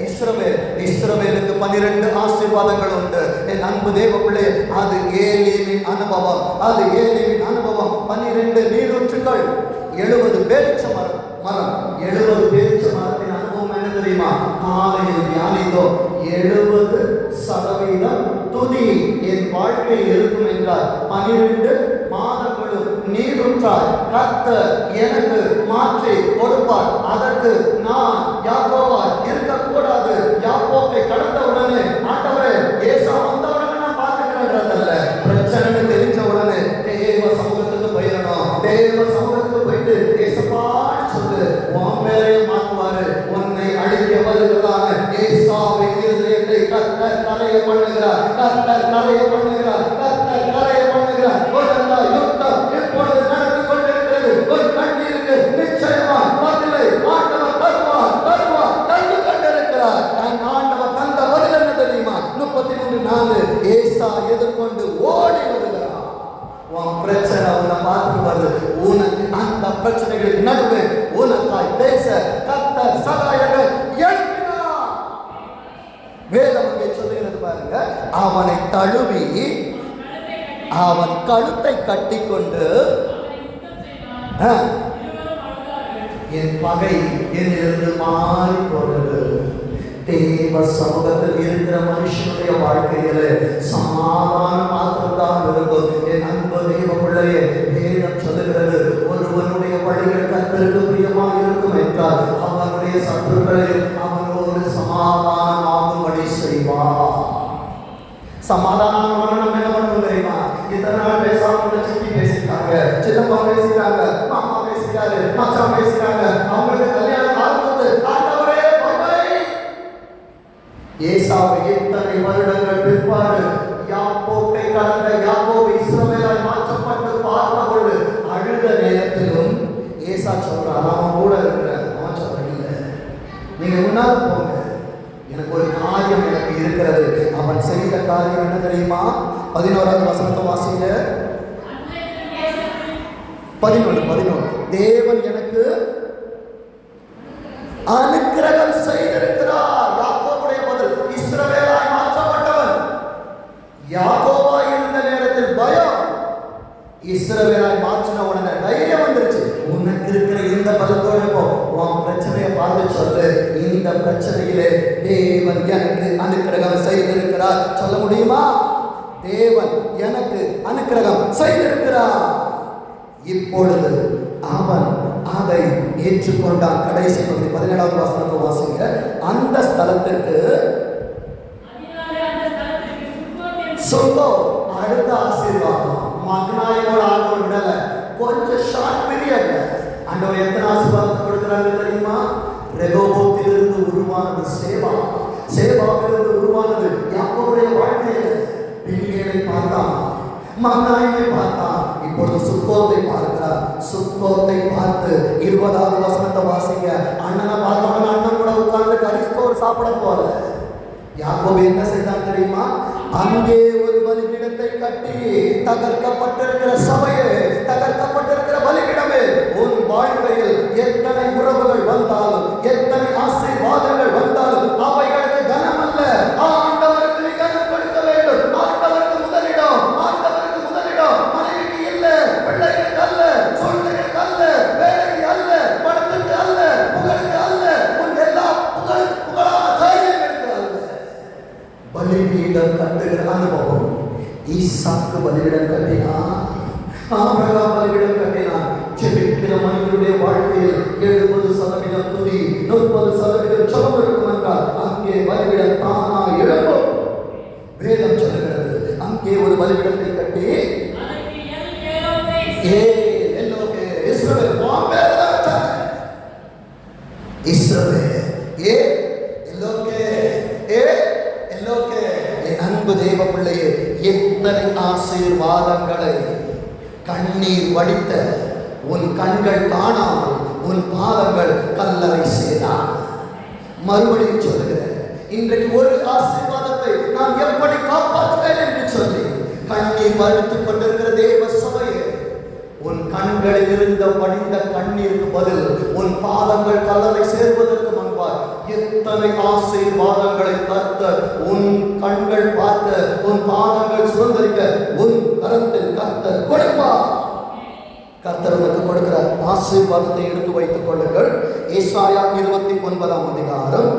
இஸ்ரவேல். இஸ்ரவேலுக்கு 12 ஆசீர்வாதங்கள் உண்டு. என் அன்பு தேவ பிள்ளை, அது ஏலீமின் அனுபவம். அது ஏலீமின் அனுபவம். 12 நீரூற்றுகள், 70 பேரிச்ச மரம். 70 பேரிச்ச மரத்தின் அனுபவம் என்ன தெரியுமா? காலையில் தியானித்தோம். 70% துதி என் வாழ்க்கையில் இருக்கும் என்றால் 12 மாதங்களும் நீரூற்றாய் கர்த்தர் எனக்கு மாற்றி கொடுப்பார். அதற்கு நான் யாக்கோபாய் இருக்கக்கூடாது. யாக்கோபை கடந்த உடனே ஆண்டவரே, ஏசா வந்த உடனே நான் பார்த்துக்கிறேன்றதல்ல. பிரச்சனை தெரிஞ்ச உடனே தேவ சமூகத்துக்கு போயிடணும். தேவ சமூகத்துக்கு போயிட்டு ஏசப்பான்னு சொல்லு. உன் பேரையும் மாற்றுவாரு. உன்னை அழிக்க வருகிறாங்க. ஏசாவின் இருதயத்தை கர்த்தர் கரைய பண்ணுகிறார். கர்த்தர் கரைய பண்ணுகிறார். கர்த்தர் கரைய பண்ணுகிறார். யுத்தம் இப்பொழுது நடந்து கொண்டிருக்கிறது. ஒரு கண்ணீருக்கு நிச்சயமா பதிலை ஆண்டவர் தருவார் தந்து கொண்டிருக்கிறார். ஆண்டவர் தந்த பதில் என்ன தெரியுமா? 33:4 ஏசா எதிர்கொண்டு ஓடி வருகிறார். உன் பிரச்சனை உன்னை பார்த்துட்டு வருது. உனக்கு அந்த பிரச்சனைகளுக்கு நடுவே உனக்காய் பேச கர்த்தர் சகாயங்கள் எழுப்பினார். வேதம் அங்கே சொல்லுகிறது பாருங்க. அவனை தழுவி அவன் கழுத்தை கட்டிக்கொண்டு, என் பகை என்னிலிருந்து மாறி போனது. தேவ சமூகத்தில் இருக்கிற மனுஷனுடைய வாழ்க்கையில சமாதானம் மாத்திரம்தான் இருக்கும். என் அன்பு தேவ பிள்ளையே, வேதம் சொல்லுகிறது, ஒருவனுடைய வழிகள் கர்த்தருக்கு பிரியமாக இருக்கும் என்றால் அவனுடைய சத்துருக்களையும் அவனோடு சமாதானம் ஆகும்படி செய்வார். சமாதானம் நம்ம என்ன பண்ணுவோம் தெரியுமா? இத்தனை நாள் பேசாம சித்தி பேசிட்டாங்க, சித்தப்பா பேசிட்டாங்க, மாமா பேசிட்டாரு, மச்சான் பேசிட்டாங்க, அவங்களுக்கு கல்யாணம் ஆகும்போது ஆண்டவரே ஏசாவை இத்தனை வருடங்கள் பிற்பாடு யாக்கோபை கடந்த யாக்கோபு இஸ்ரவேலாய் மாற்றப்பட்டு பார்த்தபொழுது அழுத நேரத்திலும் ஏசா சொல்றான், அவன் கூட இருக்கிற. அவன் சொல்ற, இல்ல, நீங்க முன்னாள் போங்க, எனக்கு ஒரு காரியம் எனக்கு இருக்கிறது. அவன் செய்த காரியம் என்ன தெரியுமா? 11வது வசனத்தை வாசிங்க. 11 தேவன் எனக்கு அனுக்கிரகம் செய்திருக்கிறார். யாக்கோபுடைய பதில், இஸ்ரவேலாய் மாற்றப்பட்டவன். யாக்கோபாய் இருந்த நேரத்தில் பயம், இஸ்ரவேலாய் மாற்றின உடனே தைரியம் வந்துருச்சு. உனக்கு இருக்கிற இந்த பலத்தோட போ, உன் பிரச்சனையை பார்த்து சொல்லு, இந்த பிரச்சனையிலே தேவன் எனக்கு அனுக்கிரகம் செய்திருக்கிறார். சொல்ல முடியுமா? தேவன் எனக்கு அனுக்கிரகம் செய்திருக்கிறார். இப்பொழுது அவன் அதை ஏற்றுக்கொண்டான். கடைசி பகுதி 17வது வசனத்தை வாசிங்க. அந்த ஸ்தலத்திற்கு சொந்தோ அடுத்த ஆசீர்வாதம். மகனாயோட ஆண்டவர் விடல, கொஞ்சம் ஷார்ட் பீரியட்ல ஆண்டவர் எத்தனை ஆசீர்வாதத்தை கொடுக்குறாங்க தெரியுமா? ரெகோபோத்திலிருந்து உருவானது சேவா, சேவாவிலிருந்து உருவானது யாக்கோபுடைய வாழ்க்கையில பிள்ளைகளை பார்த்தான், மகனாயை பார்த்தான், இப்பொழுது சுக்கோத்தை பார்க்கிறார். சுக்கோத்தை பார்த்து 20வது வசனத்தை வாசிங்க. அண்ணனை பார்த்தவங்க அண்ணன் கூட உட்கார்ந்து கரிஸ்தோர் சாப்பிட போல. யாக்கோபு என்ன செய்தான் தெரியுமா? அங்கே ஒரு பலிபீடத்தை கட்டி, தகர்க்கப்பட்டிருக்கிற சபையே, தகர்க்கப்பட்டிருக்கிற பலிபீடமே, உன் வாழ்க்கையில் எத்தனை உறவுகள் வந்தாலும், எத்தனை ஆசீர்வாதங்கள் வந்தாலும் அவைகளுக்கு கனம் அல்ல, ஆண்டவருக்கு நீ கனம் கொடுக்க வேண்டும். ஆண்டவருக்கு முதலிடம், ஆண்டவருக்கு முதலிடம். மனைவிக்கு இல்ல, பிள்ளைகளுக்கு அல்ல, சூழ்நிலைகளுக்கு அல்ல, வேலைக்கு அல்ல, பணத்துக்கு அல்ல, புகழுக்கு அல்ல, உன் எல்லா புகழான காரியங்களுக்கு அல்ல. பலிபீடம் கட்டுகிற அனுபவம். ஈசாக்கு பலிபீடம் கட்டினான், ஆபிரகாம் பலிபீடம் கட்டினான். ஜெபிக்கிற மனிதனுடைய வாழ்க்கையில் 70% துதி, 30% ஜெபம் இருக்கும் என்றால் அங்கே பலிபீடம் தானா எழும்பும். வேதம் சொல்லுகிறது, அங்கே ஒரு பலிபீடத்தை கட்டி அன்பு தேவ பிள்ளையே, எத்தனை ஆசீர்வாதங்களை கண்ணீர் வடித்த உன் கண்கள் காணாமல் உன் பாதங்கள் கல்லறை செய்தான். மறுபடியும் சொல்லுகிறேன், இன்றைக்கு ஒரு ஆசீர்வாதத்தை நான் எப்படி காப்பாற்றுவேன் என்று சொல்லி கண்ணீர் வடித்துக் கொண்டிருக்கிற தேவ சபையே, உன் கண்களில் இருந்த வடிந்த கண்ணீருக்கு பதில் உன் பாதங்கள் கல்லறை சேர்வதற்கு முன்பாக எத்தனை ஆசீர்வாதங்களை கர்த்தர் உன் கண்கள் பார்த்த, உன் பாதங்கள் சுதந்திரிக்க உன் கரத்தில் கர்த்தர் கொடுப்பார். கர்த்தர் உனக்கு கொடுக்கிற ஆசீர்வாதத்தை எடுத்து வைத்துக் கொள்ளுங்கள். ஏசாயா 29ஆம் அதிகாரம்,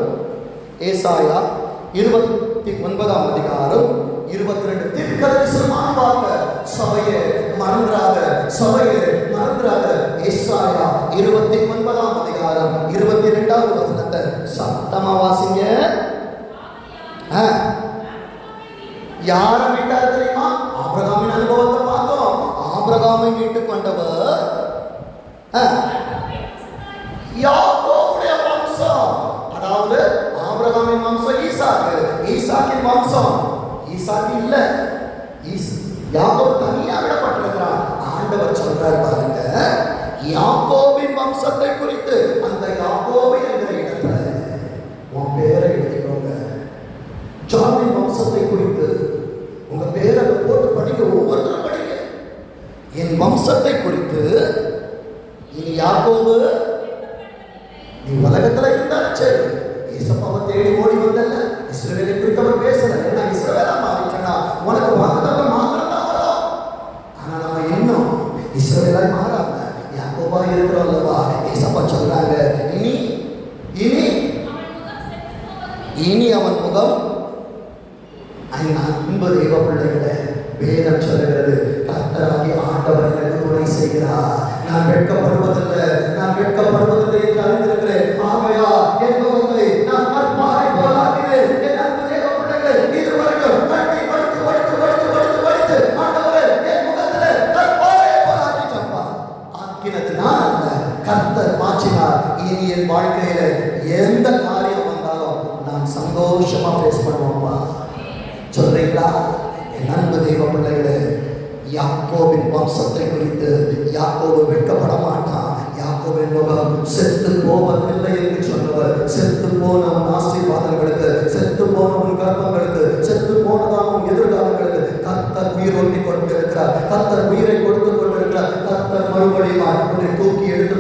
ஏசாயா 29ஆம் அதிகாரம் 22 தீர்க்கதரிசனமான வார்த்தை. சபையே மறந்துராத, சபையே மறந்துராத. ஏசாயா 29ஆம் அதிகாரம் 22வது வசனத்தை சத்தமா வாசிங்க. யாரை மீட்டார் தெரியுமா? ஆபிரகாமின் அனுபவத்தை பார்த்தோம். ஆபிரகாமை மீட்டுக் கொண்டவர் யாக்கோபுடைய வம்சம். அதாவது ஆபிரகாமின் வம்சம் ஈசாக்கு, ஈசாக்கின் வம்சம் ஈசாக்கு இல்ல, யாக்கோபு தனியா விடப்பட்டிருக்கிறான். ஆண்டவர் சொல்றார் பாருங்க, யாக்கோபின் வம்சத்தை குறித்து அந்த யாக்கோபு என்கிற இடத்துல உன் பேரை எழுதிக்கோங்க. ஜானின் வம்சத்தை குறித்து உங்க பேரை போட்டு படிக்க, ஒவ்வொருத்தரும் படிக்க. என் வம்சத்தை குறித்து இனி யாக்கோபு, நீ உலகத்துல இருந்தாலும் சரி, ஏசப்பாவை தேடி ஓடி வந்தல்ல, இஸ்ரவேலை குறித்து அவர் பேசல. ஏன்னா இஸ்ரவேலா மாறிட்டா உனக்கு வாக்குத்தத்தம் மாத்திரம் தான் வரும். ஆனா நம்ம இன்னும் இஸ்ரவேலாய் மாறாம யாக்கோபா இருக்கிறோம் அல்லவா? ஏசப்பா சொல்றாங்க, இனி இனி இனி அவன் முகம். அன்பு தெய்வ பிள்ளைகளே, வேதம் சொல்லுகிறது, கர்த்தராகி ஆண்டவர் எனக்கு துணை செய்கிறார், நான் வெட்கப்படுவதில்லை, நான் வெட்கப்படுவதில்லை என்று அறிந்திருக்கிறேன். ஆகையா என் முகத்தை நான் கற்பாறை போலாக்கினேன். என் அன்பு தெய்வ பிள்ளைகளே, இதுவரைக்கும் கட்டி வடித்து வடித்து வடித்து வடித்து வடித்து ஆண்டவரே என் முகத்திலே கற்பாறை போலாக்கிட்டப்பா. ஆக்கினது நான் அல்ல, கர்த்தர் மாற்றினார். இனி என் வாழ்க்கையில எந்த காரியம் வந்தாலும் நான் சந்தோஷமா ஃபேஸ் பண்ணுவோம்ப்பா. சொல்றீங்களா? என் அன்பு தெய்வ பிள்ளைகளே, யாக்கோபின் வம்சத்தை குறித்து யாக்கோபு வெட்கப்பட மாட்டான். யாக்கோபின் முகம் செத்து போவதில்லை என்று சொன்னவர், செத்து போனவன் ஆசீர்வாதங்களுக்கு, செத்து போனவன் கர்ப்பங்களுக்கு, செத்து போனதாகவும் எதிர்காலங்களுக்கு கர்த்தர் உயிர் ஒட்டி கொண்டிருக்கிறார். கர்த்தர் உயிரை கொடுத்து கொண்டிருக்கிறார். கர்த்தர் மறுபடியும் உன்னை தூக்கி எடுத்து